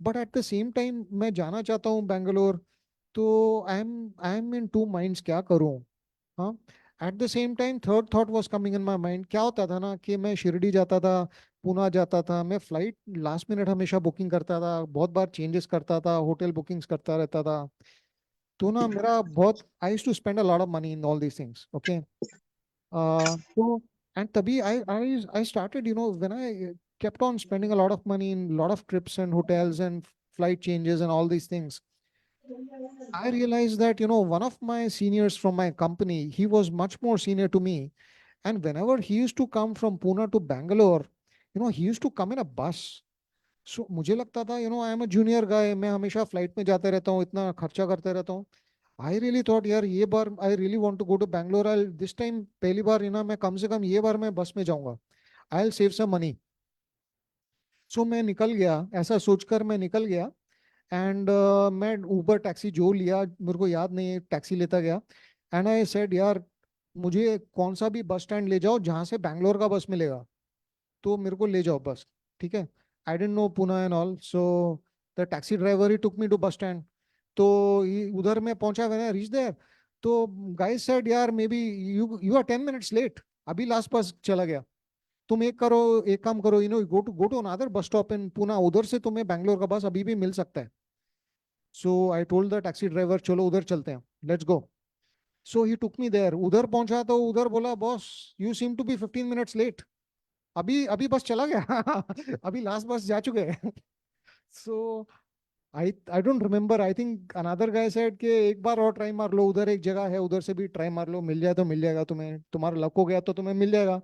But at the same time मैं जाना चाहता हूँ बैंगलोर, तो आई एम इन 2 माइंड्स, क्या करूँ. हाँ. At the same time third thought was coming in my mind. क्या होता था ना कि मैं शिरडी जाता था, पुणे जाता था, मैं फ्लाइट लास्ट मिनट हमेशा बुकिंग करता था, बहुत बार चेंजेस करता था, होटल बुकिंग्स करता रहता था. तो ना मेरा बहुत, I used to spend a lot of money in all these things. Okay. तो एंड तभी I started, when I kept on spending a lot of money in a lot of trips and hotels and flight changes and all these things. I realized that, one of my seniors from my company, he was much more senior to me. And whenever he used to come from Pune to Bangalore, he used to come in a bus. सो मुझे लगता था I am a junior गाय, मैं हमेशा flight में जाते रहता हूँ, इतना खर्चा करते रहता हूँ। आई रियली थॉट यार ये बार I really want to go to Bangalore, I this time पहली बार मैं कम से कम ये बार मैं बस में जाऊंगा, I will save some money. So मैं निकल गया, ऐसा सोचकर मैं निकल गया। एंड मैं उबर टैक्सी जो लिया मेरे को याद नहीं है, टैक्सी लेता गया। एंड आई सेड यार मुझे कौन सा भी बस स्टैंड ले जाओ जहाँ से बैंगलोर का बस मिलेगा, तो मेरे को ले जाओ बस, ठीक है। I don't know Pune and all, so the taxi driver he took me to bus stand. तो उधर मैं पहुंचा, व्हेन आई रीच देयर, तो गाइस सेड यार maybe you you are 10 minutes late, अभी लास्ट बस चला गया। तुम एक काम करो, go to another bus stop in Pune, उधर से तुम्हें बैंगलोर का बस अभी भी मिल सकता है। So I told the taxi driver चलो उधर चलते हैं, let's go. So he took me there, उधर पहुंचा तो उधर बोला boss you seem to be 15 minutes late, अभी अभी बस चला गया अभी लास्ट बस जा चुके हैं so I don't remember, I think another guy said कि एक बार और ट्राई मार लो, उधर एक जगह है उधर से भी ट्राई मार लो, मिल जाए तो मिल जाएगा तुम्हें, तुम्हारा लक हो गया तो तुम्हें मिल जाएगा।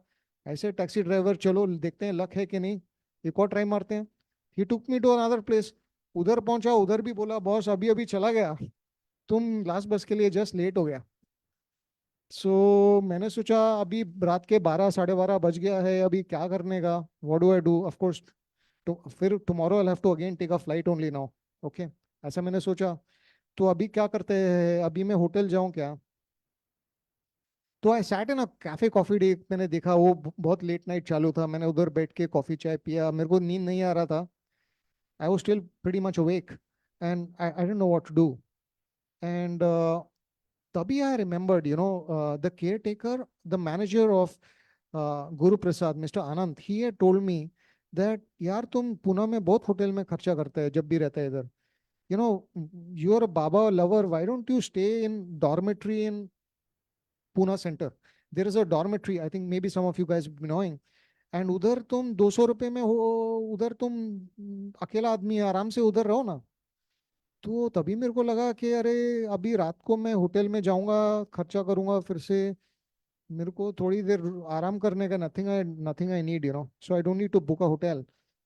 ऐसे टैक्सी ड्राइवर चलो देखते हैं लक है कि नहीं, एक और ट्राई मारते हैं। ही took me to another place, उधर पहुंचा, उधर भी बोला बॉस अभी अभी चला गया, तुम लास्ट बस के लिए जस्ट लेट हो गया। मैंने सोचा अभी रात के 12 साढ़े 12 बज गया है, अभी क्या करने का, what do I do, of course तो फिर tomorrow I have to again take a flight only now, okay. ऐसा मैंने सोचा, तो अभी क्या करते हैं, अभी मैं होटल जाऊं क्या। तो I sat in a cafe coffee day, मैंने देखा वो बहुत लेट नाइट चालू था, मैंने उधर बैठ के कॉफी चाय पिया, मेरे को नींद नहीं आ रहा था, I was still pretty much awake and I don't know what to do. And तभी I remembered the caretaker, the manager of Guru Prasad, mister Anand, he had told me that यार तुम पुणे में बहुत होटल में खर्चा करते हैं जब भी रहता है इधर, you know you are a baba lover, why don't you stay in dormitory in Pune center, there is a dormitory, I think maybe some of you guys be knowing, and उधर तुम 200 रुपए में हो, उधर तुम अकेला आदमी आराम से उधर रहो ना। तो तभी मेरे को लगा कि अरे अभी रात को मैं होटल में जाऊंगा, खर्चा करूंगा फिर से, मेरे को थोड़ी देर आराम करने का, nothing I need, so I don't need to book a hotel.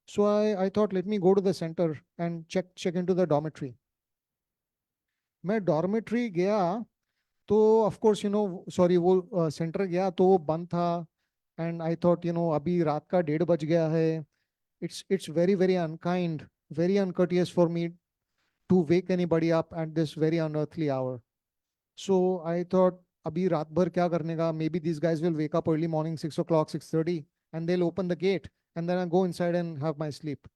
So I thought let me go to the centre and check into the dormitory. मैं डॉर्मेट्री गया तो ऑफ कोर्स सॉरी वो सेंटर गया तो वो बंद था। एंड आई थॉट अभी रात का 1:30 बज गया है, it's very very unkind, very uncourteous for me to wake anybody up at this very unearthly hour. So I thought अभी रात भर क्या करने का, maybe this guys will wake up early morning 6 o'clock 6:30 and they open the gate and then I go inside and have my sleep.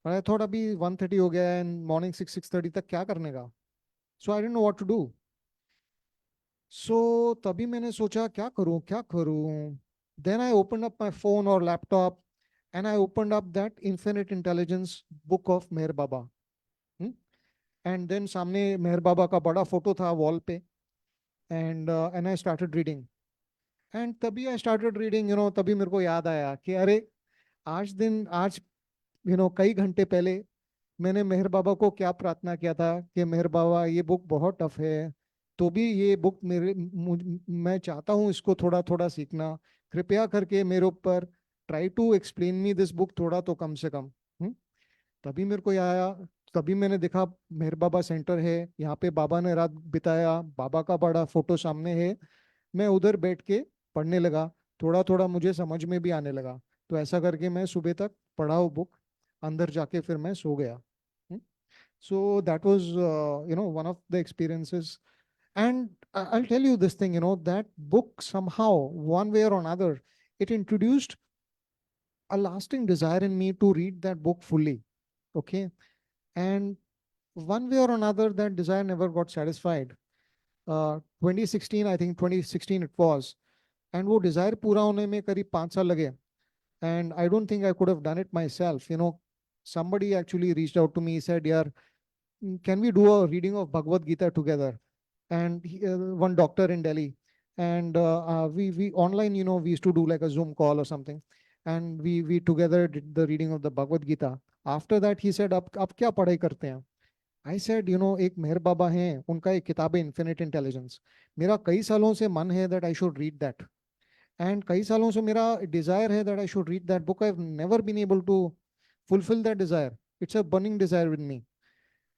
But I thought अभी 1:30 हो गया है एंड मॉर्निंग 6-6:30 तक क्या करने का। So I don't know what to do. तभी मैंने सोचा क्या करूं क्या करूं। Then I open up my phone और laptop and I open up that infinite intelligence book of Meher Baba. And then सामने मेहर बाबा का बड़ा फोटो था वॉल पे, and I started reading. And तभी आई स्टार्टेड रीडिंग, तभी मेरे को याद आया कि अरे आज कई घंटे पहले मैंने मेहर बाबा को क्या प्रार्थना किया था कि मेहर बाबा ये बुक बहुत टफ है, तो भी ये बुक मैं चाहता हूँ इसको थोड़ा थोड़ा सीखना, कृपया करके मेरे ऊपर try to explain me this book थोड़ा तो कम से कम। तभी मेरे को आया, तभी मैंने देखा मेहर बाबा सेंटर है, यहाँ पे बाबा ने रात बिताया, बाबा का बड़ा फोटो सामने है, मैं उधर बैठ के पढ़ने लगा, थोड़ा थोड़ा मुझे समझ में भी आने लगा। तो ऐसा करके मैं सुबह तक पढ़ा वो बुक, अंदर जाके फिर मैं सो गया। So that was, one of the experiences. And I'll tell you this thing, that book somehow, one way or another, it introduced a lasting desire in me to read that book fully. Okay. And one way or another, that desire never got satisfied. 2016, I think 2016 it was. And वो desire पूरा होने में करीब 5 साल लगे. And I don't think I could have done it myself. Somebody actually reached out to me, said, yeah, can we do a reading of Bhagavad Gita together? And one doctor in Delhi, and we online, we used to do like a Zoom call or something, and we together did the reading of the Bhagavad Gita. After that, he said, "अब क्या पढ़ाई करते हैं?" I said, एक मेहर बाबा हैं, उनका एक किताब है इन्फिनिट इंटेलिजेंस, मेरा कई सालों से मन है that I should read that, and कई सालों से मेरा डिजायर है that I should read that book. I've never been able to fulfill that desire. It's a burning desire with me.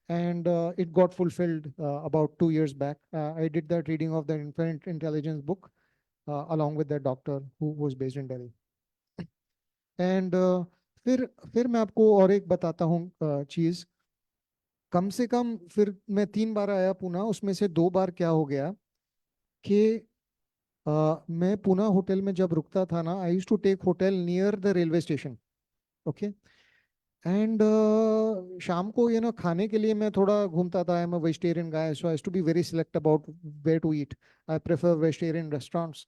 And it got fulfilled about 2 years back. I did that reading of the Infinite Intelligence book along with that doctor who was based in Delhi. And फिर मैं आपको और एक बताता हूँ चीज. कम से कम फिर मैं 3 बार आया पुणे, उसमें से 2 बार क्या हो गया कि मैं पुणे होटल में जब रुकता था ना, I used to take hotel near the railway station. Okay. And शाम को खाने के लिए मैं थोड़ा घूमता था. I am a vegetarian guy, so I to be very select about where to eat. I prefer vegetarian restaurants.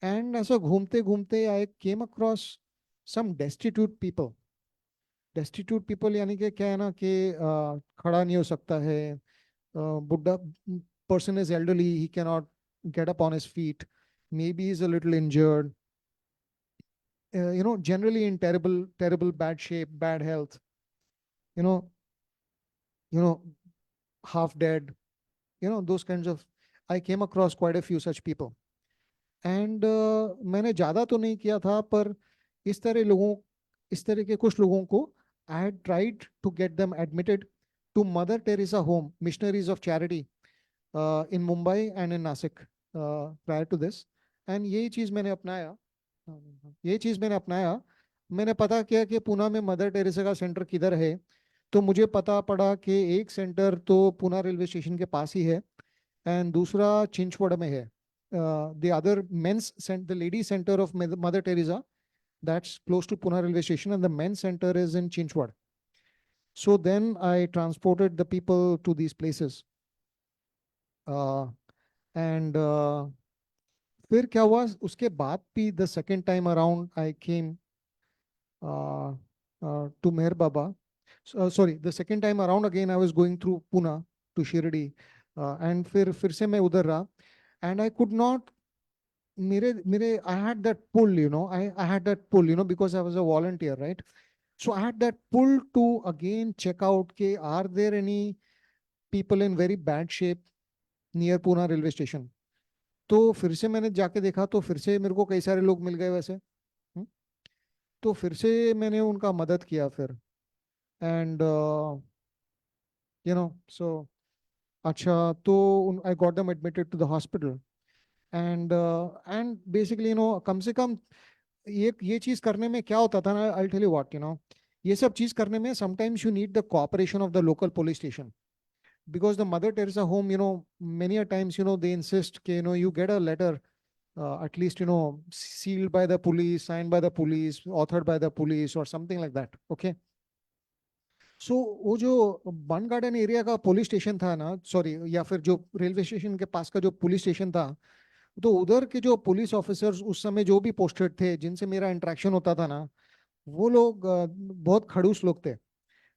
And ऐसा घूमते घूमते I came across some destitute people. Destitute people यानी कि क्या है ना कि खड़ा नहीं हो सकता है, बुढ़ा person is elderly, he cannot get up on his feet, maybe he's a little injured, generally in terrible bad shape, bad health, you know you know half dead, those kinds of. I came across quite a few such people. And मैंने ज्यादा तो नहीं किया था, पर इस तरह के कुछ लोगों को I had tried to get them admitted to Mother Teresa Home, Missionaries of Charity, in Mumbai and in Nasik prior to this. And यही चीज मैंने अपनाया. मैंने पता किया कि पुणे में मदर टेरेसा का सेंटर किधर है. तो मुझे पता पड़ा कि एक सेंटर तो पुणे रेलवे स्टेशन के पास ही है एंड दूसरा चिंचवड़ में है. The other the ladies center of Mother Teresa, that's close to Pune railway station, and the men's center is in Chinchwad. So then I transported the people to these places. And फिर क्या हुआ उसके बाद भी, the second time around I came to Meher Baba. Sorry, the second time around again I was going through Pune to Shirdi, and फिर से मैं उधर रहा. And I could not, I had that pull, I had that pull, because I was a volunteer, right? So I had that pull to again check out, are there any people in very bad shape near Pune railway station? तो फिर से मैंने जाके देखा तो फिर से मेरे को कई सारे लोग मिल गए वैसे. तो फिर से मैंने उनका मदद किया फिर. एंड so अच्छा, तो I got them admitted to the hospital. And basically कम से कम ये चीज करने में क्या होता था ना, I'll tell you what, ये सब चीज करने में sometimes you need the cooperation of the local police station, because the Mother Teresa home, many a times, they insist you get a letter, at least, sealed by the police, signed by the police, authored by the police or something like that. Okay. सो वो जो बन garden area का police station था ना, sorry, या फिर जो railway station के पास का जो पुलिस स्टेशन था, तो उधर के जो पुलिस ऑफिसर्स उस समय जो भी पोस्टेड थे, जिनसे मेरा इंटरेक्शन होता था ना, वो लोग बहुत खड़ूस लोग थे.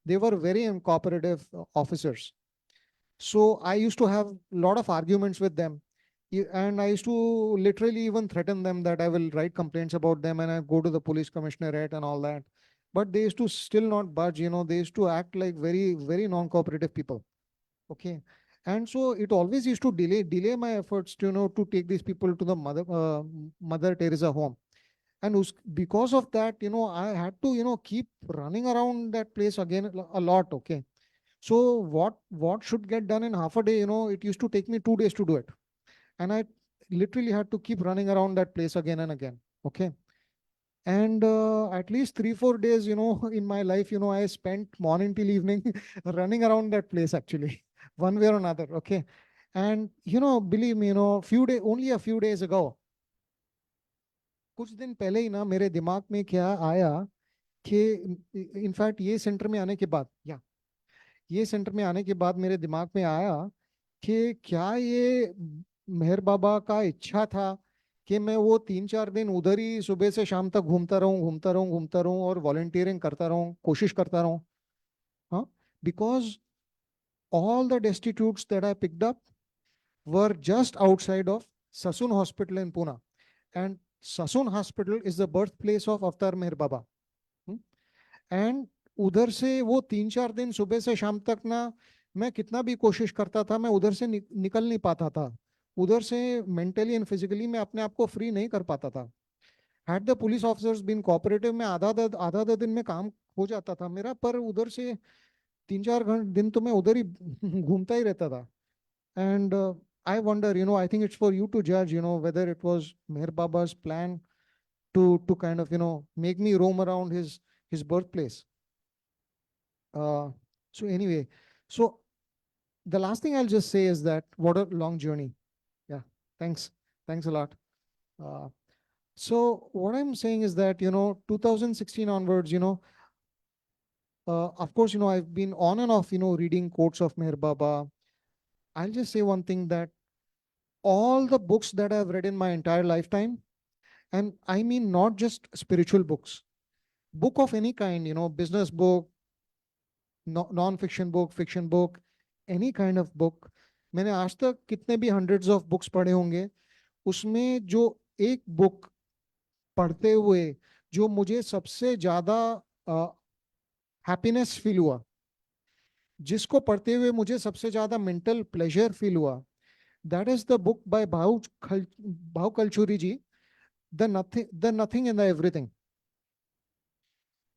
They were very uncooperative officers. So I used to have lot of arguments with them, and I used to literally even threaten them that I will write complaints about them and I go to the police commissionerate and all that. But they used to still not budge, they used to act like very, very non-cooperative people. Okay. And so it always used to delay my efforts to, to take these people to the Mother Teresa home. And because of that, I had to, keep running around that place again a lot. Okay. So what should get done in half a day, it used to take me 2 days to do it. And I literally had to keep running around that place again and again. Okay. And at least 3-4 days, in my life, I spent morning till evening running around that place actually, one way or another. Okay. And, believe me, only a few days ago, कुछ दिन पहले ही ना मेरे दिमाग में क्या आया कि इनफैक्ट ये सेंटर में आने के बाद मेरे दिमाग में आया कि क्या ये मेहर बाबा का इच्छा था कि मैं वो 3-4 दिन उधर ही सुबह से शाम तक घूमता रहूं और वॉलंटियरिंग करता रहूं, कोशिश करता रहूं. हाँ, because all the destitutes that I picked up were just outside of Sassoon Hospital in Pune. And Sassoon Hospital is the birthplace of Avatar Meher Baba. And उधर से वो 3-4 दिन सुबह से शाम तक ना, मैं कितना भी कोशिश करता था, मैं उधर से निकल नहीं पाता था. उधर से मेंटली एंड फिजिकली मैं अपने आप को फ्री नहीं कर पाता था. had the police officers been cooperative, मैं आधा दिन में काम हो जाता था मेरा, पर उधर से 3-4 दिन तो मैं उधर ही घूमता ही रहता था. And I wonder, I think it's for you to judge, whether it was Meher Baba's plan to kind of, make me roam around his birthplace. So anyway, so the last thing I'll just say is that what a long journey. Yeah, thanks. Thanks a lot. So what I'm saying is that, 2016 onwards, of course, I've been on and off, reading quotes of Meher Baba. I'll just say one thing, that all the books that I've read in my entire lifetime, and I mean not just spiritual books, book of any kind, business book, non-fiction book, fiction book, any kind of book, मैंने आज तक कितने भी hundreds of books पढ़े होंगे, उसमें जो एक book पढ़ते हुए जो मुझे सबसे ज्यादा हैप्पीनेस फील हुआ, जिसको पढ़ते हुए मुझे सबसे ज्यादा मेंटल प्लेजर फील हुआ, that is the book by Bhau Kalchuri ji, the nothing and the everything.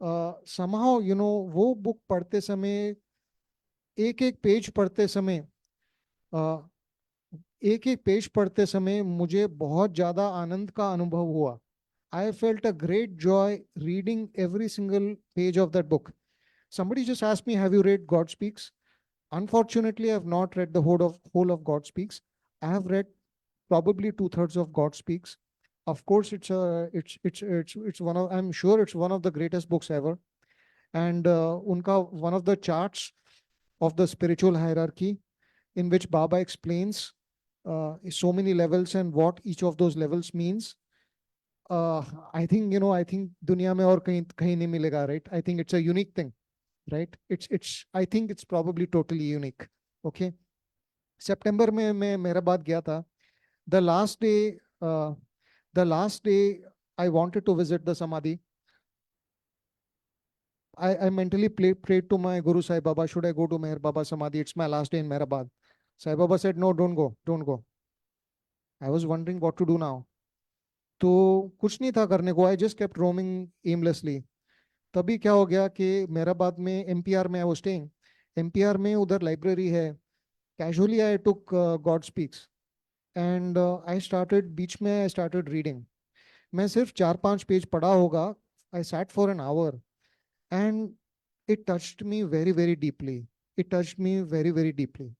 Somehow, वो book पढ़ते समय, एक एक पेज पढ़ते समय मुझे बहुत ज्यादा आनंद का अनुभव हुआ. I felt a great joy reading every single page of that book. Somebody just asked me, have you read God Speaks? Unfortunately, I have not read the whole of God Speaks. I have read probably 2/3 of God Speaks. Of course, it's one of, I'm sure it's one of the greatest books ever. And one of the charts of the spiritual hierarchy, in which Baba explains so many levels and what each of those levels means. I think दुनिया में और कहीं नहीं मिलेगा, right? I think it's a unique thing, right? I think it's probably totally unique. Okay. September में मैं Mehrabad गया था. The last day I wanted to visit the Samadhi. I mentally prayed to my Guru Sai Baba, should I go to Meher Baba Samadhi? It's my last day in Meherabad. Sai Baba said, no, don't go. I was wondering what to do now. तो कुछ नहीं था करने को. I just kept roaming aimlessly. तभी क्या हो गया कि मेहराबाद में MPR में I was staying. MPR में उधर लाइब्रेरी है. Casually I took God Speaks and I started reading. मैं सिर्फ 4-5 पेज पढ़ा होगा. I sat for an hour and it touched me very, very deeply. It touched me very, very deeply.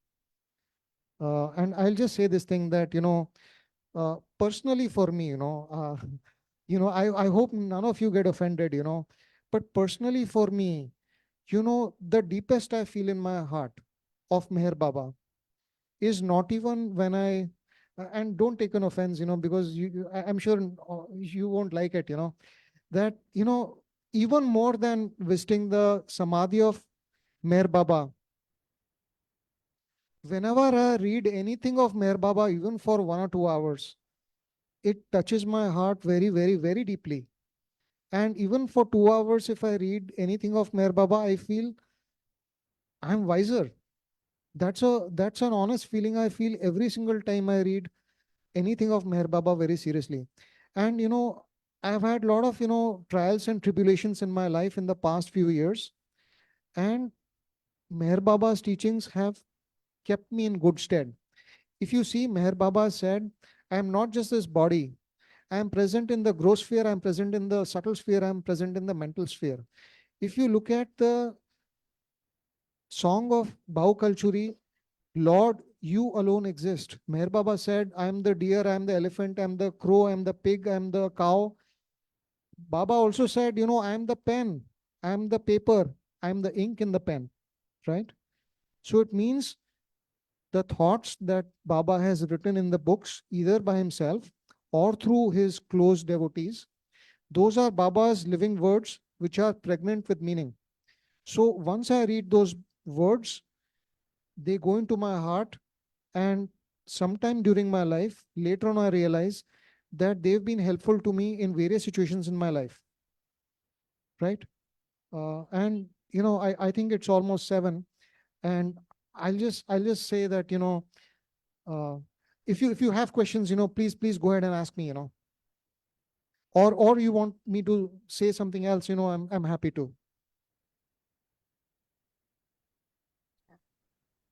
And I'll just say this thing that, personally for me, I hope none of you get offended, but personally for me, the deepest I feel in my heart of Meher Baba is not even when and don't take an offense, because I'm sure you won't like it, that, even more than visiting the Samadhi of Meher Baba, whenever I read anything of Meher Baba, even for 1 or 2 hours, it touches my heart very, very, very deeply. And even for 2 hours, if I read anything of Meher Baba, I feel I'm wiser. That's an honest feeling I feel every single time I read anything of Meher Baba very seriously. And, I've had a lot of, trials and tribulations in my life in the past few years. And Meher Baba's teachings have kept me in good stead. If you see, Meher Baba said, I am not just this body. I am present in the gross sphere, I am present in the subtle sphere, I am present in the mental sphere. If you look at the song of Bhau Kalchuri, Lord, you alone exist. Meher Baba said, I am the deer, I am the elephant, I am the crow, I am the pig, I am the cow. Baba also said, I am the pen, I am the paper, I am the ink in the pen, right? So it means the thoughts that Baba has written in the books, either by himself or through his close devotees, those are Baba's living words, which are pregnant with meaning. So once I read those words, they go into my heart, and sometime during my life, later on I realize that they've been helpful to me in various situations in my life, right? And I think it's almost 7, and I'll just say that, if you have questions, please go ahead and ask me, or you want me to say something else, I'm happy to.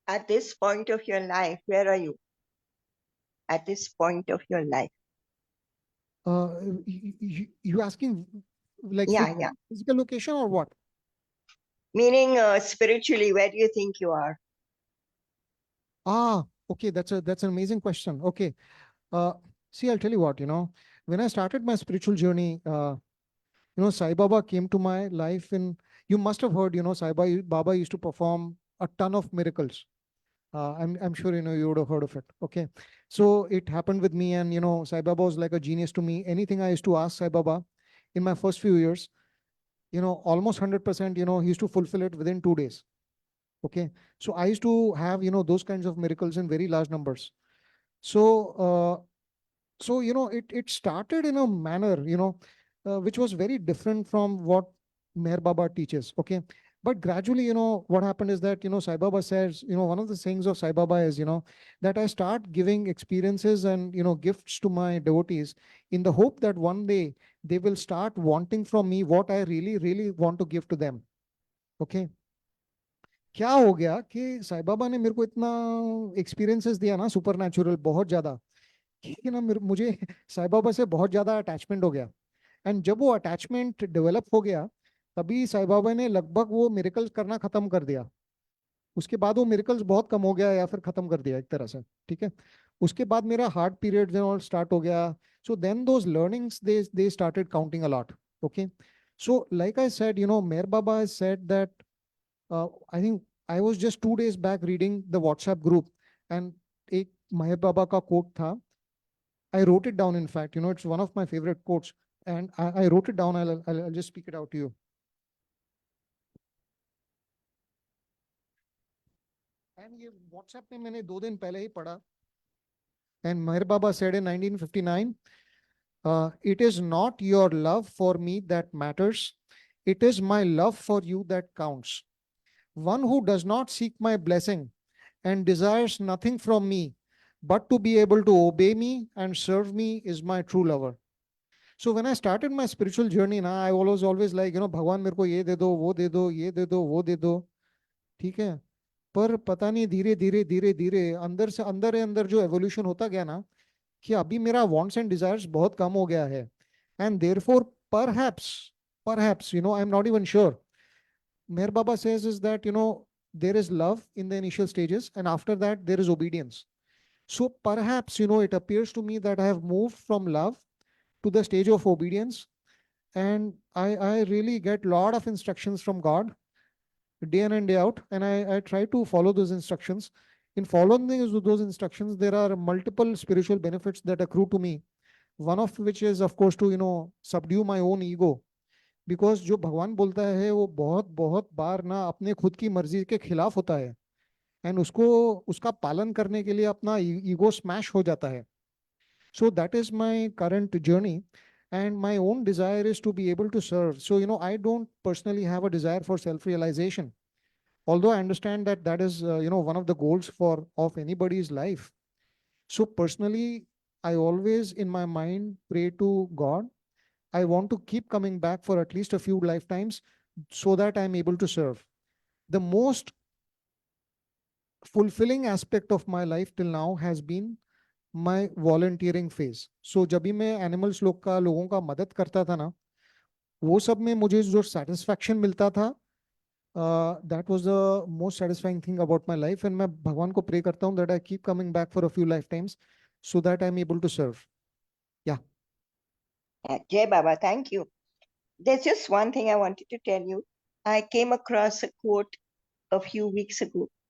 At this point of your life, where are you? At this point of your life.
You asking like
Yeah.
physical location or what?
Meaning spiritually, where do you think you are?
Okay, that's an amazing question. Okay. See, I'll tell you what, when I started my spiritual journey, Sai Baba came to my life you must have heard, Baba used to perform a ton of miracles. I'm sure, you would have heard of it. Okay. So it happened with me, and, Sai Baba was like a genius to me. Anything I used to ask Sai Baba in my first few years, almost 100%, he used to fulfill it within 2 days. Okay. So I used to have, those kinds of miracles in very large numbers. So it started in a manner, which was very different from what Meher Baba teaches. Okay. But gradually, what happened is that, Sai Baba says, one of the sayings of Sai Baba is, that I start giving experiences and, gifts to my devotees in the hope that one day they will start wanting from me what I really, really want to give to them. Okay. क्या हो गया कि साई बाबा ने मेरे को इतना experiences दिया ना, सुपर नेचुरल, बहुत ज्यादा, कि ना मुझे साई बाबा से बहुत ज्यादा अटैचमेंट हो गया. एंड जब वो अटैचमेंट डेवलप हो गया, तभी साई बाबा ने लगभग वो मिरेकल्स करना खत्म कर दिया. उसके बाद वो मिरेकल्स बहुत कम हो गया या फिर खत्म कर दिया एक तरह से. ठीक है. उसके बाद मेरा हार्ड पीरियड ऑल स्टार्ट हो गया. So then those learnings they started counting a lot. Okay. So like I said, Meher Baba has said that I think I was just 2 days back reading the WhatsApp group, and एक Meher Baba का quote था. I wrote it down. In fact, it's one of my favorite quotes, and I wrote it down. I'll just speak it out to you. And ये WhatsApp में मैंने 2 दिन पहले ही पढ़ा. And Meher Baba said in 1959, "It is not your love for me that matters. It is my love for you that counts. One who does not seek my blessing and desires nothing from me, but to be able to obey me and serve me is my true lover." So when I started my spiritual journey, I was always like, भगवान मेरे को ये दे दो, वो दे दो, ये दे दो, वो दे दो. ठीक है. पर पता नहीं, धीरे धीरे धीरे धीरे अंदर से अंदर जो एवोल्यूशन होता गया ना, कि अभी मेरा वांट्स एंड डिजायर्स बहुत कम हो गया है. And therefore perhaps, I'm not even sure. Meher Baba says is that, there is love in the initial stages, and after that, there is obedience. So perhaps, it appears to me that I have moved from love to the stage of obedience. And I really get a lot of instructions from God day in and day out. And I try to follow those instructions. In following those instructions, there are multiple spiritual benefits that accrue to me. One of which is, of course, to, subdue my own ego. Because जो भगवान बोलता है वो बहुत बहुत बार ना अपने खुद की मर्जी के खिलाफ होता है. एंड उसका पालन करने के लिए अपना ईगो स्मैश हो जाता है. So that is my current journey, and my own desire is to be able to serve. So I don't personally have a desire for self realisation, although I understand that is one of the goals of anybody's life. So personally, I always in my mind pray to God. I want to keep coming back for at least a few lifetimes so that I'm able to serve. The most fulfilling aspect of my life till now has been my volunteering phase. So जब भी मैं animals लोगों का मदद करता था ना, वो सब में मुझे जो satisfaction मिलता था, that was the most satisfying thing about my life. And मैं भगवान को pray करता हूँ that I keep coming back for a few lifetimes so that I'm able to serve. Yeah.
Jai Baba, thank you. There's just one thing I wanted to tell you. I came across a quote a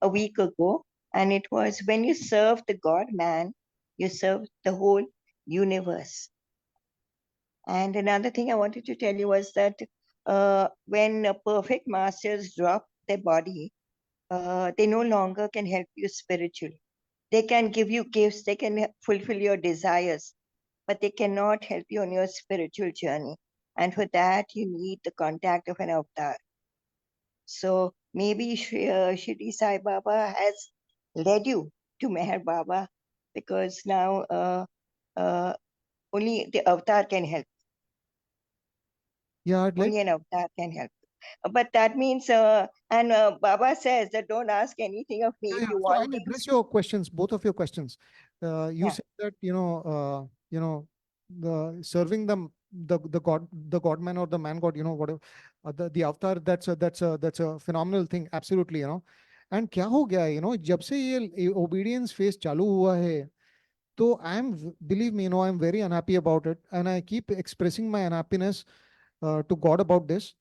week ago, and it was, when you serve the God man, you serve the whole universe. And another thing I wanted to tell you was that when perfect masters drop their body, they no longer can help you spiritually. They can give you gifts, they can fulfill your desires, but they cannot help you on your spiritual journey. And for that, you need the contact of an avatar. So maybe Shri Sai Baba has led you to Meher Baba, because now only the avatar can help.
Yeah, I'd like,
Only an avatar can help. But that means, Baba says that don't ask anything of me
yeah,
if
yeah.
you
So
want
I'll
things.
address your questions, both of your questions. You
Yeah.
said that, the serving the God man or the man God, whatever, the avatar, that's a phenomenal thing. Absolutely, And क्या हो गया है, जब से ये obedience phase चालू हुआ है, तो believe me, I'm very unhappy about it, and I keep expressing my unhappiness to God about this,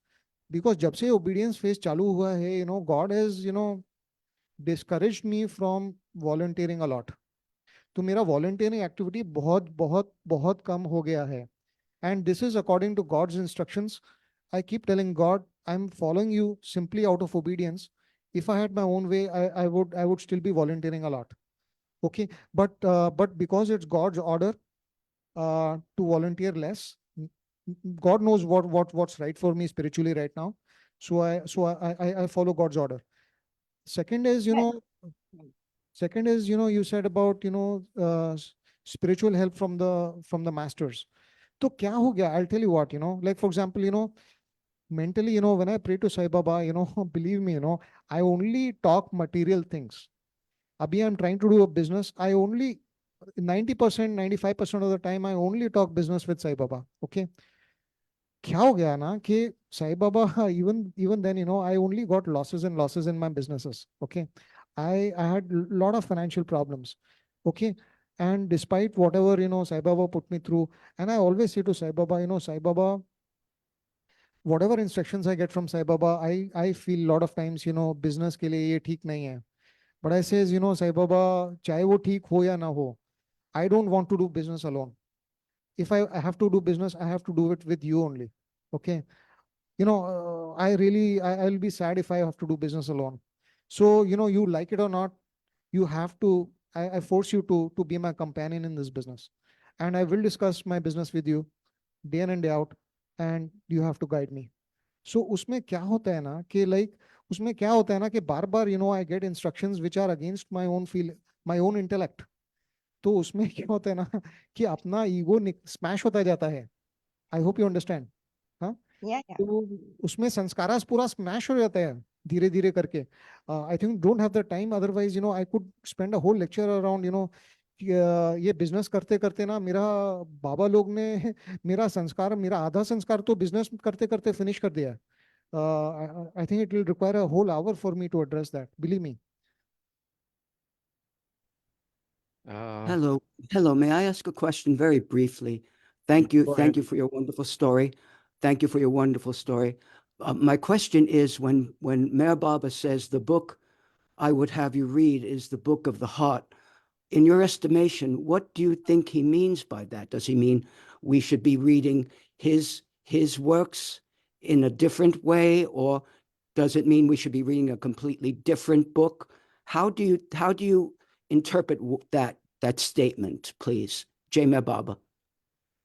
because जब से obedience phase चालू हुआ है, God has, discouraged me from volunteering a lot. तो मेरा volunteering activity बहुत बहुत बहुत कम हो गया है. And this is according to God's instructions. I keep telling God, I'm following you simply out of obedience. If I had my own way, I would still be volunteering a lot. Okay, but because it's God's order to volunteer less, God knows what's right for me spiritually right now. So I follow God's order. Second is,
Yes.
you said about, spiritual help from the masters. तो क्या हो गया? I'll tell you what, like for example, mentally, when I pray to Sai Baba, believe me, I only talk material things. Abhi, I'm trying to do a business. I only 90%, 95% of the time, I only talk business with Sai Baba. Okay. क्या हो गया ना कि Sai Baba, even then, I only got losses and losses in my businesses. Okay. I had a lot of financial problems. Okay. And despite whatever, Sai Baba put me through, and I always say to Sai Baba, Sai Baba, whatever instructions I get from Sai Baba, I feel a lot of times, business के लिए ये ठीक नहीं है. But I says, Sai Baba, चाहे वो ठीक हो या ना हो, I don't want to do business alone. If I have to do business, I have to do it with you only. Okay. I'll be sad if I have to do business alone. So, you like it or not, you have to, I force you to be my companion in this business. And I will discuss my business with you day in and day out, and you have to guide me. So उसमें क्या होता है ना कि उसमें क्या होता है ना कि बार बार I get instructions which are against my own intellect. तो उसमें क्या होता है ना कि अपना ईगो स्मैश होता जाता है. I hope you understand. हाँ.
Yeah, yeah.
तो उसमें संस्कारास पूरा स्मैश हो जाता है धीरे धीरे करके. I think don't have the time, otherwise I could spend a whole lecture around ये बिजनेस करते करते ना मेरा बाबा लोग ने मेरा आधा संस्कार तो बिजनेस करते करते फिनिश कर दिया. I think it will require a whole hour for me to address that, believe me.
Hello. Hello. May I ask a question very briefly? Thank you.
Go
Thank
ahead.
you for your wonderful story. Thank you for your wonderful story. My question is when Meher Baba says the book I would have you read is the book of the heart, in your estimation, what do you think he means by that? Does he mean we should be reading his works in a different way, or does it mean we should be reading a completely different book? How do you interpret that statement, please? Jai Meher Baba.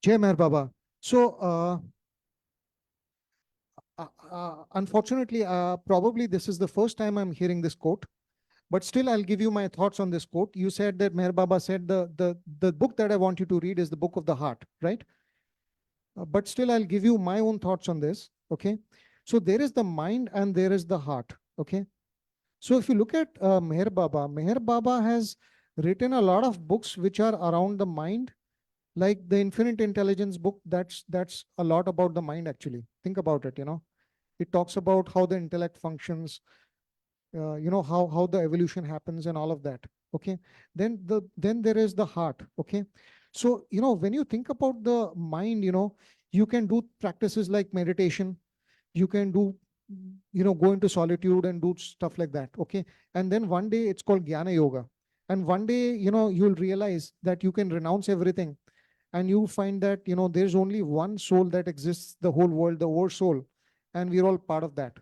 Jai Meher Baba. So, unfortunately, probably this is the first time I'm hearing this quote, but still I'll give you my thoughts on this quote. You said that Meher Baba said the book that I want you to read is the book of the heart, right? But still I'll give you my own thoughts on this. Okay. So there is the mind and there is the heart. Okay. So if you look at Meher Baba has written a lot of books which are around the mind, like the Infinite Intelligence book. That's a lot about the mind, actually. Think about it. It talks about how the intellect functions, how the evolution happens and all of that. Okay. Then there is the heart. Okay. So when you think about the mind, you can do practices like meditation. You can do, go into solitude and do stuff like that. Okay. And then one day it's called Jnana Yoga. And one day, you'll realize that you can renounce everything, and you find that there's only one soul that exists, the whole world, the whole soul, and we're all part of that.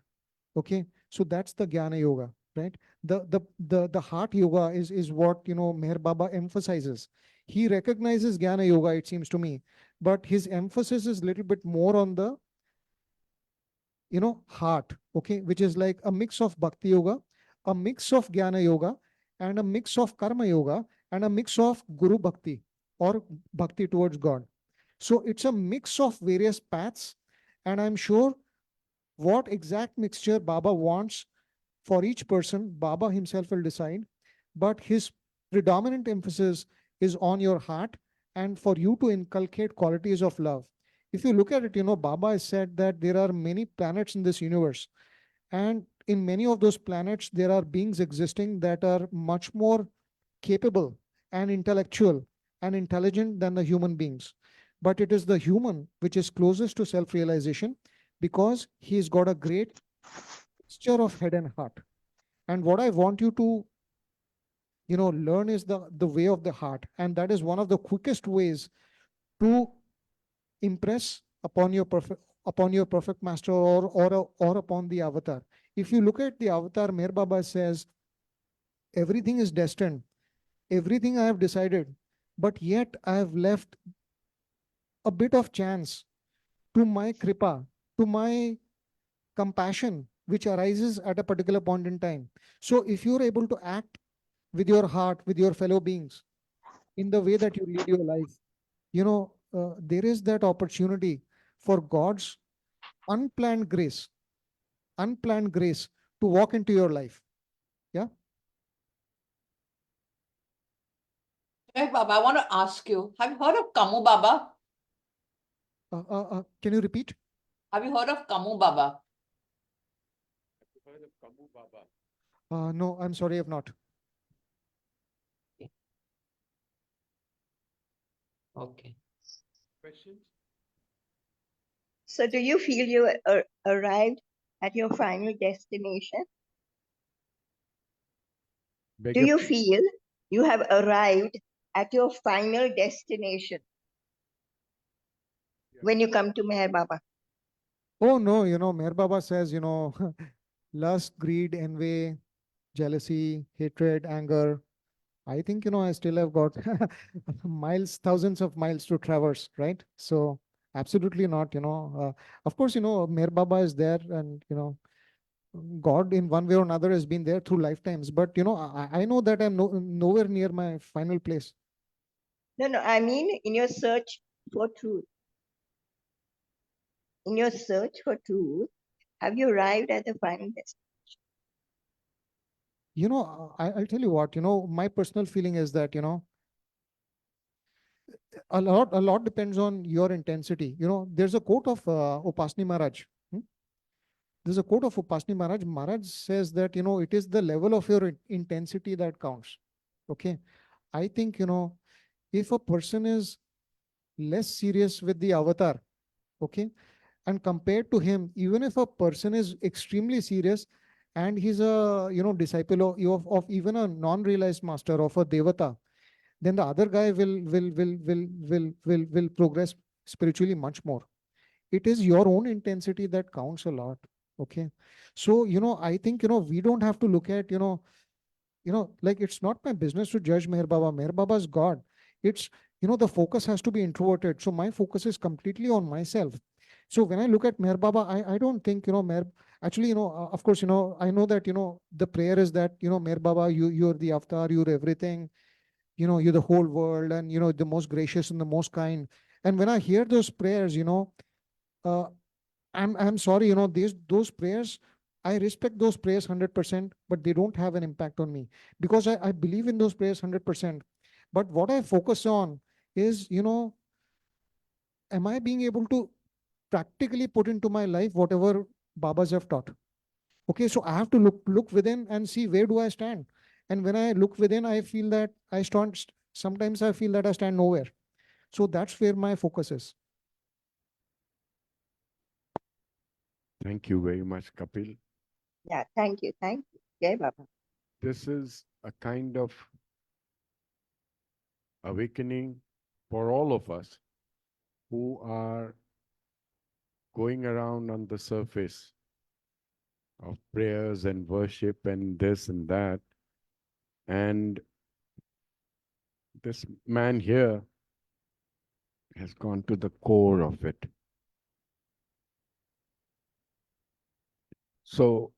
Okay. So that's the Jnana Yoga, right? The heart yoga is what Meher Baba emphasizes. He recognizes Jnana Yoga, it seems to me, but his emphasis is a little bit more on the heart. Okay. Which is like a mix of Bhakti Yoga, a mix of Jnana Yoga, and a mix of Karma Yoga, and a mix of Guru Bhakti or Bhakti towards God. So it's a mix of various paths, And I'm sure what exact mixture Baba wants for each person, Baba himself will decide. But his predominant emphasis is on your heart and for you to inculcate qualities of love. If you look at it, Baba has said that there are many planets in this universe. And in many of those planets, there are beings existing that are much more capable and intellectual and intelligent than the human beings. But it is the human which is closest to self realization because he's got a great mixture of head and heart. And what I want you to learn is the way of the heart, and that is one of the quickest ways to impress upon your perfect master, or upon the avatar. If you look at the avatar, Meher Baba says everything is destined, everything I have decided, but yet I have left a bit of chance to my kripa, to my compassion which arises at a particular point in time. So if you're able to act with your heart, with your fellow beings, in the way that you lead your life, there is that opportunity for God's unplanned grace, unplanned grace to walk into your life. Yeah.
Hey, Baba, I want to ask you, have you heard of Kamu Baba?
Can you repeat?
Have you heard of Kamu Baba?
No, I'm sorry, I've not.
Okay.
Questions?
So do you feel you arrived at your final destination?
Beg
Do
your
you feel you have arrived at your final destination when you come to Meher Baba?
Oh, no, Meher Baba says, lust, greed, envy, jealousy, hatred, anger. I think, I still have got miles, thousands of miles to traverse, right? So absolutely not, of course, Meher Baba is there, and, God in one way or another has been there through lifetimes. But, I know that I'm nowhere near my final place.
No, I mean in your search for truth. In your search for truth, have you arrived at the final destination?
I'll tell you what, my personal feeling is that, a lot depends on your intensity. There's a quote of Upasni Maharaj. There's a quote of Upasni Maharaj. Maharaj says that, it is the level of your intensity that counts. Okay. I think, if a person is less serious with the avatar, okay, and compared to him, even if a person is extremely serious and he's a, disciple of even a non-realized master, of a devata, then the other guy will progress spiritually much more. It is your own intensity that counts a lot. Okay. So, I think, we don't have to look at, like, it's not my business to judge Meher Baba. Meher Baba is God. It's, the focus has to be introverted. So my focus is completely on myself. So when I look at Meher Baba, I don't think, Meher, actually, of course, I know that, the prayer is that, Meher Baba, you're the avatar, you're everything, you're the whole world, and, the most gracious and the most kind. And when I hear those prayers, uh, I'm sorry, those prayers, I respect those prayers 100%, but they don't have an impact on me because I believe in those prayers 100%. But what I focus on is, am I being able to practically put into my life whatever Babas have taught? Okay, so I have to look within and see where do I stand. And when I look within, I feel that I stand. Sometimes I feel that I stand nowhere. So that's where my focus is.
Thank you very much, Kapil.
Yeah, thank you. Thank you. Jai Baba.
This is a kind of awakening for all of us who are going around on the surface of prayers and worship and this and that. And this man here has gone to the core of it. So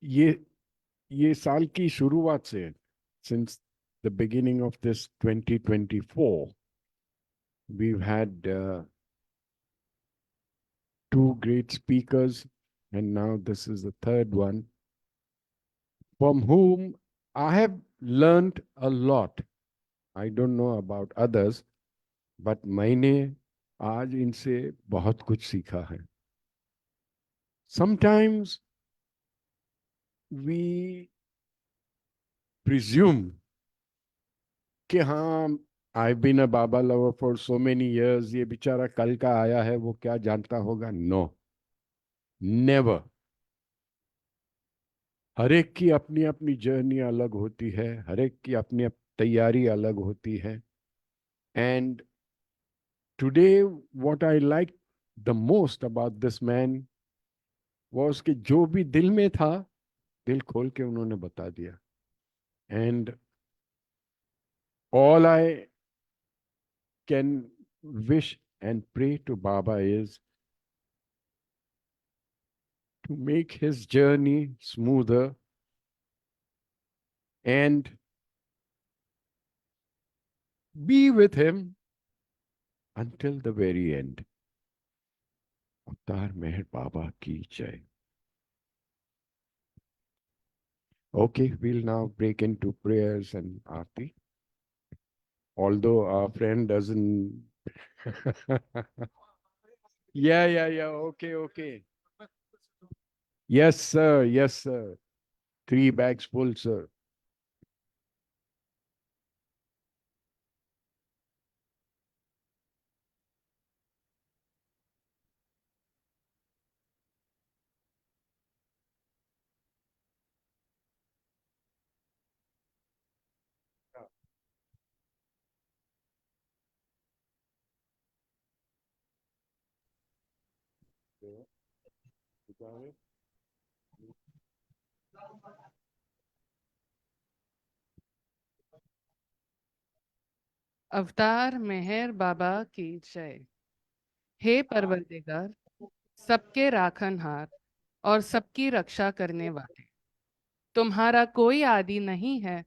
ये साल की शुरुआत से, since the beginning of this 2024, we've had two great speakers, and now this is the third one, from whom I have learned a lot. I don't know about others, but मैंने आज इनसे बहुत कुछ सीखा है. Sometimes we presume कि हाँ, I've been a Baba lover for so many years, ये बेचारा कल का आया है, वो क्या जानता होगा? No, never. हर एक की अपनी अपनी जर्नी अलग होती है, हर एक की अपनी तैयारी अलग होती है. And today, what I liked the most about this man was कि जो भी दिल में था, दिल खोल के उन्होंने बता दिया. And all I can wish and pray to Baba is to make his journey smoother and be with him until the very end. Avtar Meher Baba ki jai. Okay, we'll now break into prayers and aarti. Although our friend doesn't. Yeah. Okay. Yes, sir. Yes, sir. 3 bags full, sir.
अवतार मेहर बाबा की जय। हे परवरदिगार, सबके राखनहार और सबकी रक्षा करने वाले, तुम्हारा कोई आदि नहीं है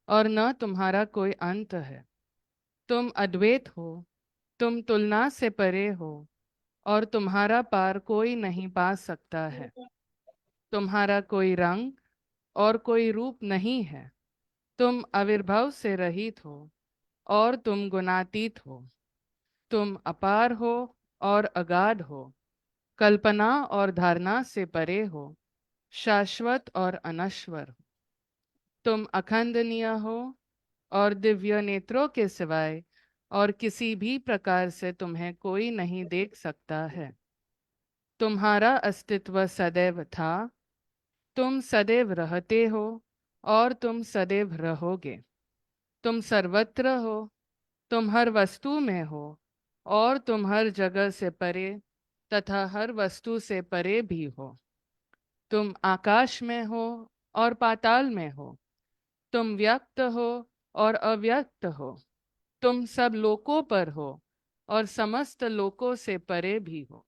और न तुम्हारा कोई अंत है। तुम अद्वैत हो, तुम तुलना से परे हो और तुम्हारा पार कोई नहीं पा सकता है। तुम्हारा कोई रंग और कोई रूप नहीं है। तुम आविर्भाव से रहित हो और तुम गुणातीत हो। तुम अपार हो और अगाध हो, कल्पना और धारणा से परे हो, शाश्वत और अनश्वर हो। तुम अखंडनीय हो और दिव्य नेत्रों के सिवाय और किसी भी प्रकार से तुम्हें कोई नहीं देख सकता है। तुम्हारा अस्तित्व सदैव था, तुम सदैव रहते हो और तुम सदैव रहोगे। तुम सर्वत्र हो, तुम हर वस्तु में हो और तुम हर जगह से परे तथा हर वस्तु से परे भी हो। तुम आकाश में हो और पाताल में हो, तुम व्यक्त हो और अव्यक्त हो। तुम सब लोकों पर हो और समस्त लोकों से परे भी हो।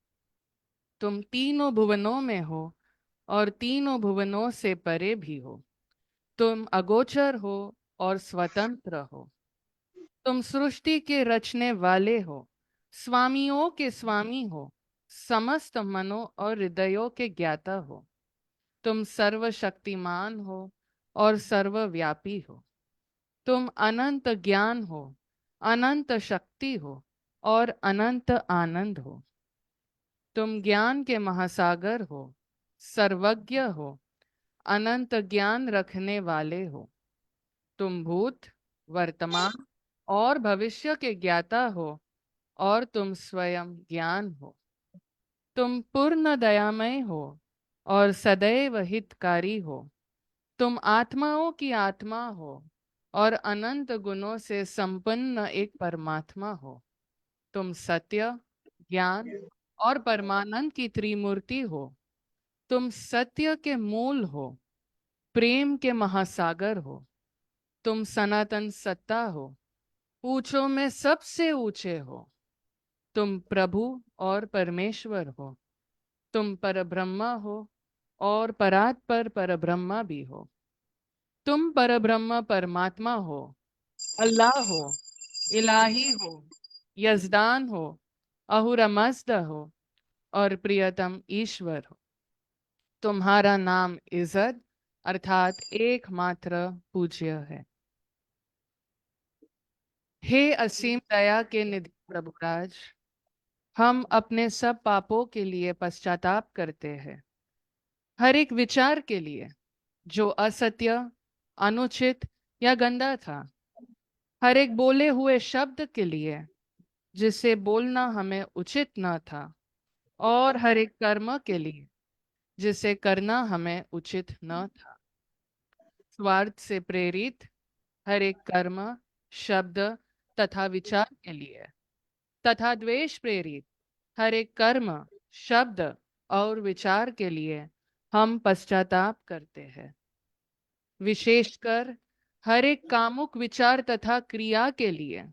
तुम तीनों भुवनों में हो और तीनों भुवनों से परे भी हो। तुम अगोचर हो और स्वतंत्र हो। तुम सृष्टि के रचने वाले हो, स्वामियों के स्वामी हो, समस्त मनों और हृदयों के ज्ञाता हो। तुम सर्वशक्तिमान हो और सर्वव्यापी हो। तुम अनंत ज्ञान हो, अनंत शक्ति हो और अनंत आनंद हो। तुम ज्ञान के महासागर हो, सर्वज्ञ हो, अनंत ज्ञान रखने वाले हो। तुम भूत, वर्तमान और भविष्य के ज्ञाता हो और तुम स्वयं ज्ञान हो। तुम पूर्ण दयामय हो और सदैव हितकारी हो। तुम आत्माओं की आत्मा हो और अनंत गुणों से संपन्न एक परमात्मा हो। तुम सत्य, ज्ञान और परमानंद की त्रिमूर्ति हो। तुम सत्य के मूल हो, प्रेम के महासागर हो। तुम सनातन सत्ता हो, ऊंचों में सबसे ऊंचे हो। तुम प्रभु और परमेश्वर हो। तुम परब्रह्मा हो और परात्पर परब्रह्मा भी हो। तुम परब्रह्म परमात्मा हो, अल्लाह हो, इलाही हो, यजदान हो, अहुरमज़द हो, और प्रियतम ईश्वर हो। तुम्हारा नाम इज्जत अर्थात एकमात्र पूज्य है। हे असीम दया के निधि प्रभुराज, हम अपने सब पापों के लिए पश्चाताप करते हैं। हर एक विचार के लिए जो असत्य, अनुचित या गंदा था, हर एक बोले हुए शब्द के लिए जिसे बोलना हमें उचित न था, और हर एक कर्म के लिए जिसे करना हमें उचित न था। स्वार्थ से प्रेरित हर एक कर्म, शब्द तथा विचार के लिए तथा द्वेष प्रेरित हर एक कर्म, शब्द और विचार के लिए हम पश्चाताप करते हैं। विशेषकर हर एक कामुक विचार तथा क्रिया के लिए,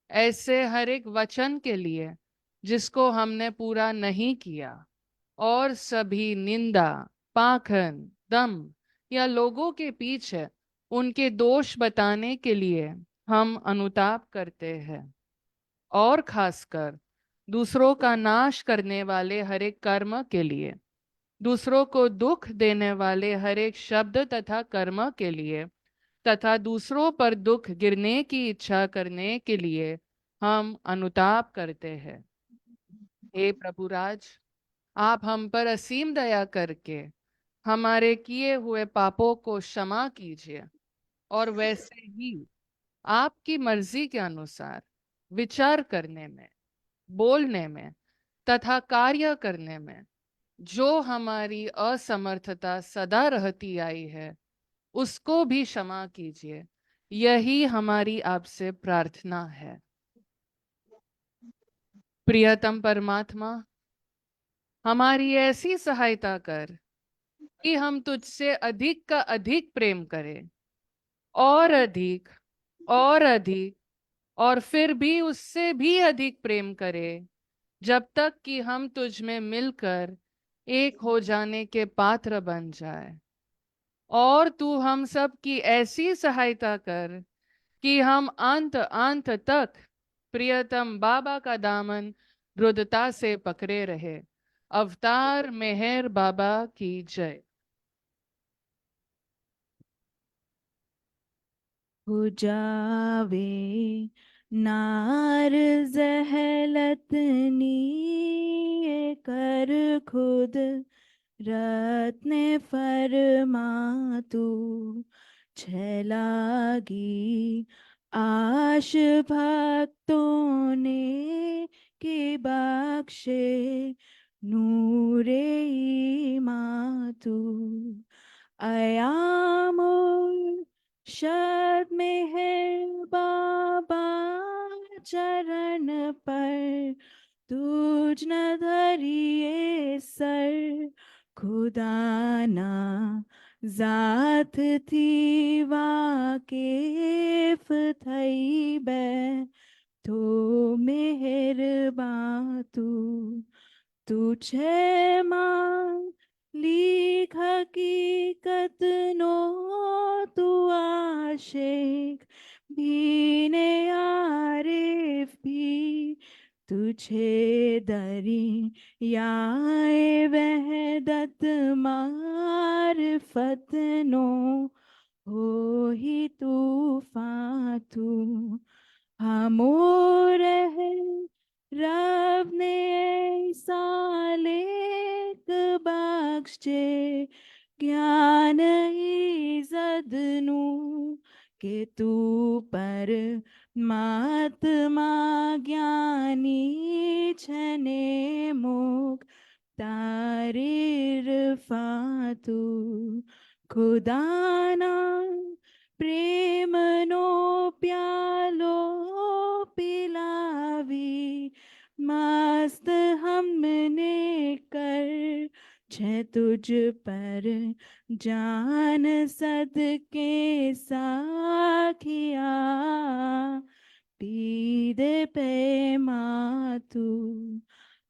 ऐसे हर एक वचन के लिए जिसको हमने पूरा नहीं किया, और सभी निंदा, पाखंड, दम या लोगों के पीछे उनके दोष बताने के लिए हम अनुताप करते हैं। और खासकर दूसरों का नाश करने वाले हर एक कर्म के लिए, दूसरों को दुख देने वाले हर एक शब्द तथा कर्म के लिए तथा दूसरों पर दुख गिरने की इच्छा करने के लिए हम अनुताप करते हैं। हे प्रभुराज, आप हम पर असीम दया करके हमारे किए हुए पापों को क्षमा कीजिए, और वैसे ही आपकी मर्जी के अनुसार विचार करने में, बोलने में तथा कार्य करने में जो हमारी असमर्थता सदा रहती आई है, उसको भी क्षमा कीजिए। यही हमारी आपसे प्रार्थना है। प्रियतम परमात्मा, हमारी ऐसी सहायता कर कि हम तुझसे अधिक का अधिक प्रेम करें, और अधिक और अधिक, और फिर भी उससे भी अधिक प्रेम करें, जब तक कि हम तुझ में मिलकर एक हो जाने के पात्र बन जाए। और तू हम सब की ऐसी सहायता कर कि हम अंत अंत तक प्रियतम बाबा का दामन दृढ़ता से पकड़े रहे। अवतार मेहर बाबा की जय।
हो जावे नार जहलतनी ये कर खुद रत्न फरमातु छलागी आश भक्तों ने की बख्शे नूरे मातु अयामुर शद में है बाबा चरण पर तुझ न धरिए सर खुदाना जात थी वाकिफ थई बै तो मेहरबा तू छे मां लिख हकीकत नो तू आशिक भी ने आरिफ भी तुझे दरी याए वहदत मारफत नो हो ही तूफान तू हमोर है रब ने ऐसा लेक बख्शे ज्ञान इज़्ज़त नू के तू पर महात्मा ज्ञानी छने मुख तारीर फातू खुदाना प्रेम नो प्यालो पिलावी मस्त हमने कर छे तुझ पर जान सदके साखिया पीदे पे मातू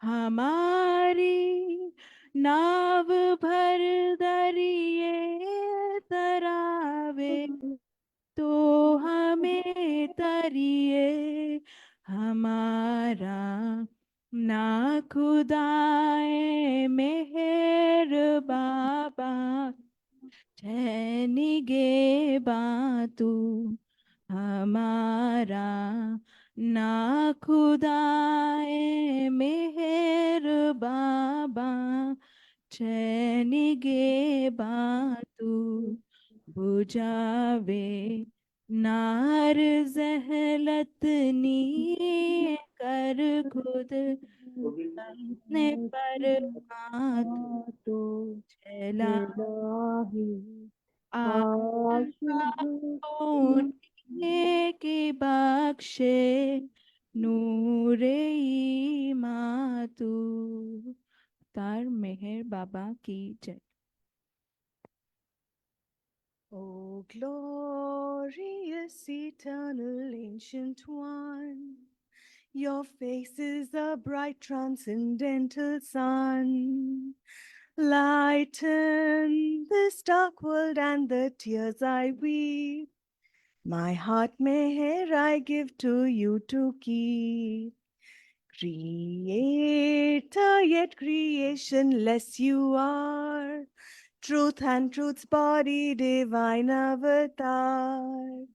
हमारी नाव भर दरिए तरावे तो हमें तरिए हमारा ना खुदाए मेहर बाबा ठहनिगे बातू हमारा ना खुदाए मेहर बाबा ठहनिगे बातू बुझावे नार जहलत नी कर खुद अपने पर तो चला आशा की बख्शे नूरे मातू तार मेहर बाबा की जय। O glorious eternal ancient one, your face is a bright transcendental sun. Lighten this dark world and the tears I weep. My heart meher I give to you to keep. Creator yet creationless you are. Truth and truth's body, divine avatar,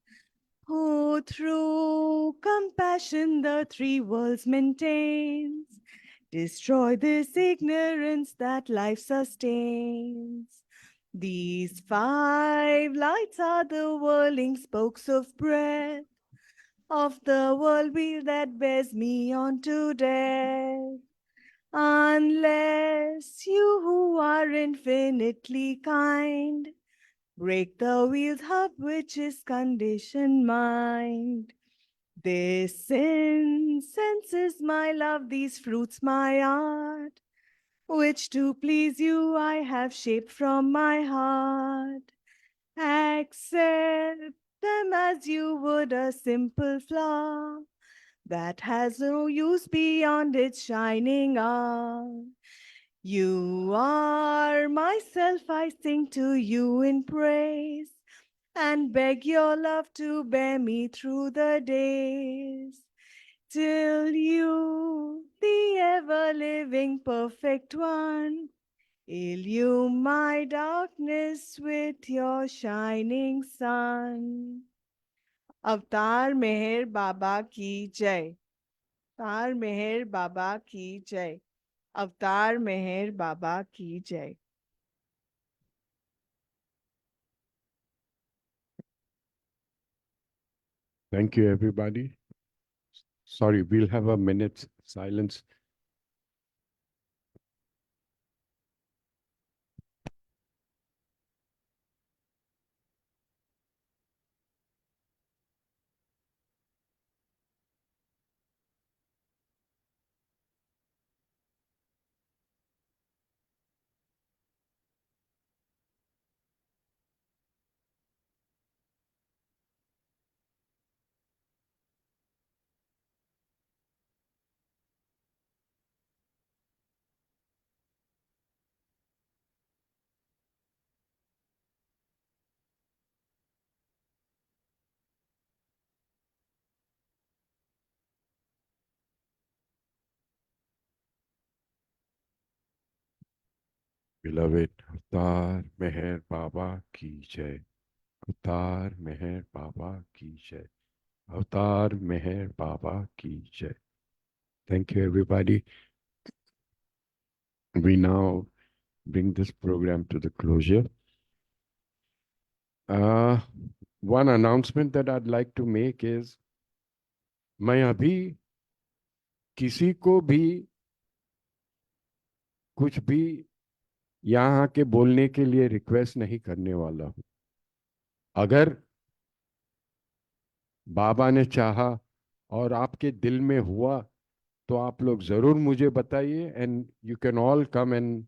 who through compassion the three worlds maintains. Destroy this ignorance that life sustains. These five lights are the whirling spokes of breath of the world wheel that bears me on to death. Unless you who are infinitely kind break the wheel's hub which is conditioned mind. This incense is my love, these fruits my art, which to please you I have shaped from my heart. Accept them as you would a simple flower that has no use beyond its shining hour. You are myself, I sing to you in praise and beg your love to bear me through the days. Till you, the ever-living perfect one, illume my darkness with your shining sun. अवतार मेहर बाबा की जय। अवतार मेहर बाबा की जय। अवतार मेहर बाबा की जय।
Thank you, everybody. Sorry, we'll have a minute's silence. Beloved, Avtar Meher Baba ki jai. Avtar Meher Baba ki jai. Avtar Meher Baba ki jai. Thank you, everybody. We now bring this program to the closure. One announcement that I'd like to make is, मैं अभी किसी को भी कुछ भी यहाँ के बोलने के लिए रिक्वेस्ट नहीं करने वाला हूँ। अगर बाबा ने चाहा और आपके दिल में हुआ तो आप लोग जरूर मुझे बताइए, and you can all come and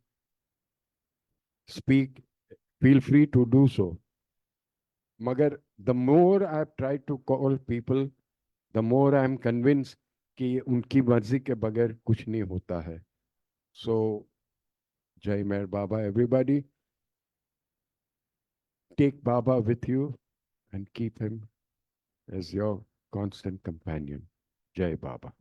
speak, feel free to do so. मगर the more I try to call people, the more I am convince कि उनकी मर्जी के बगैर कुछ नहीं होता है। So Jai Meher Baba, everybody, take Baba with you and keep him as your constant companion. Jai Baba.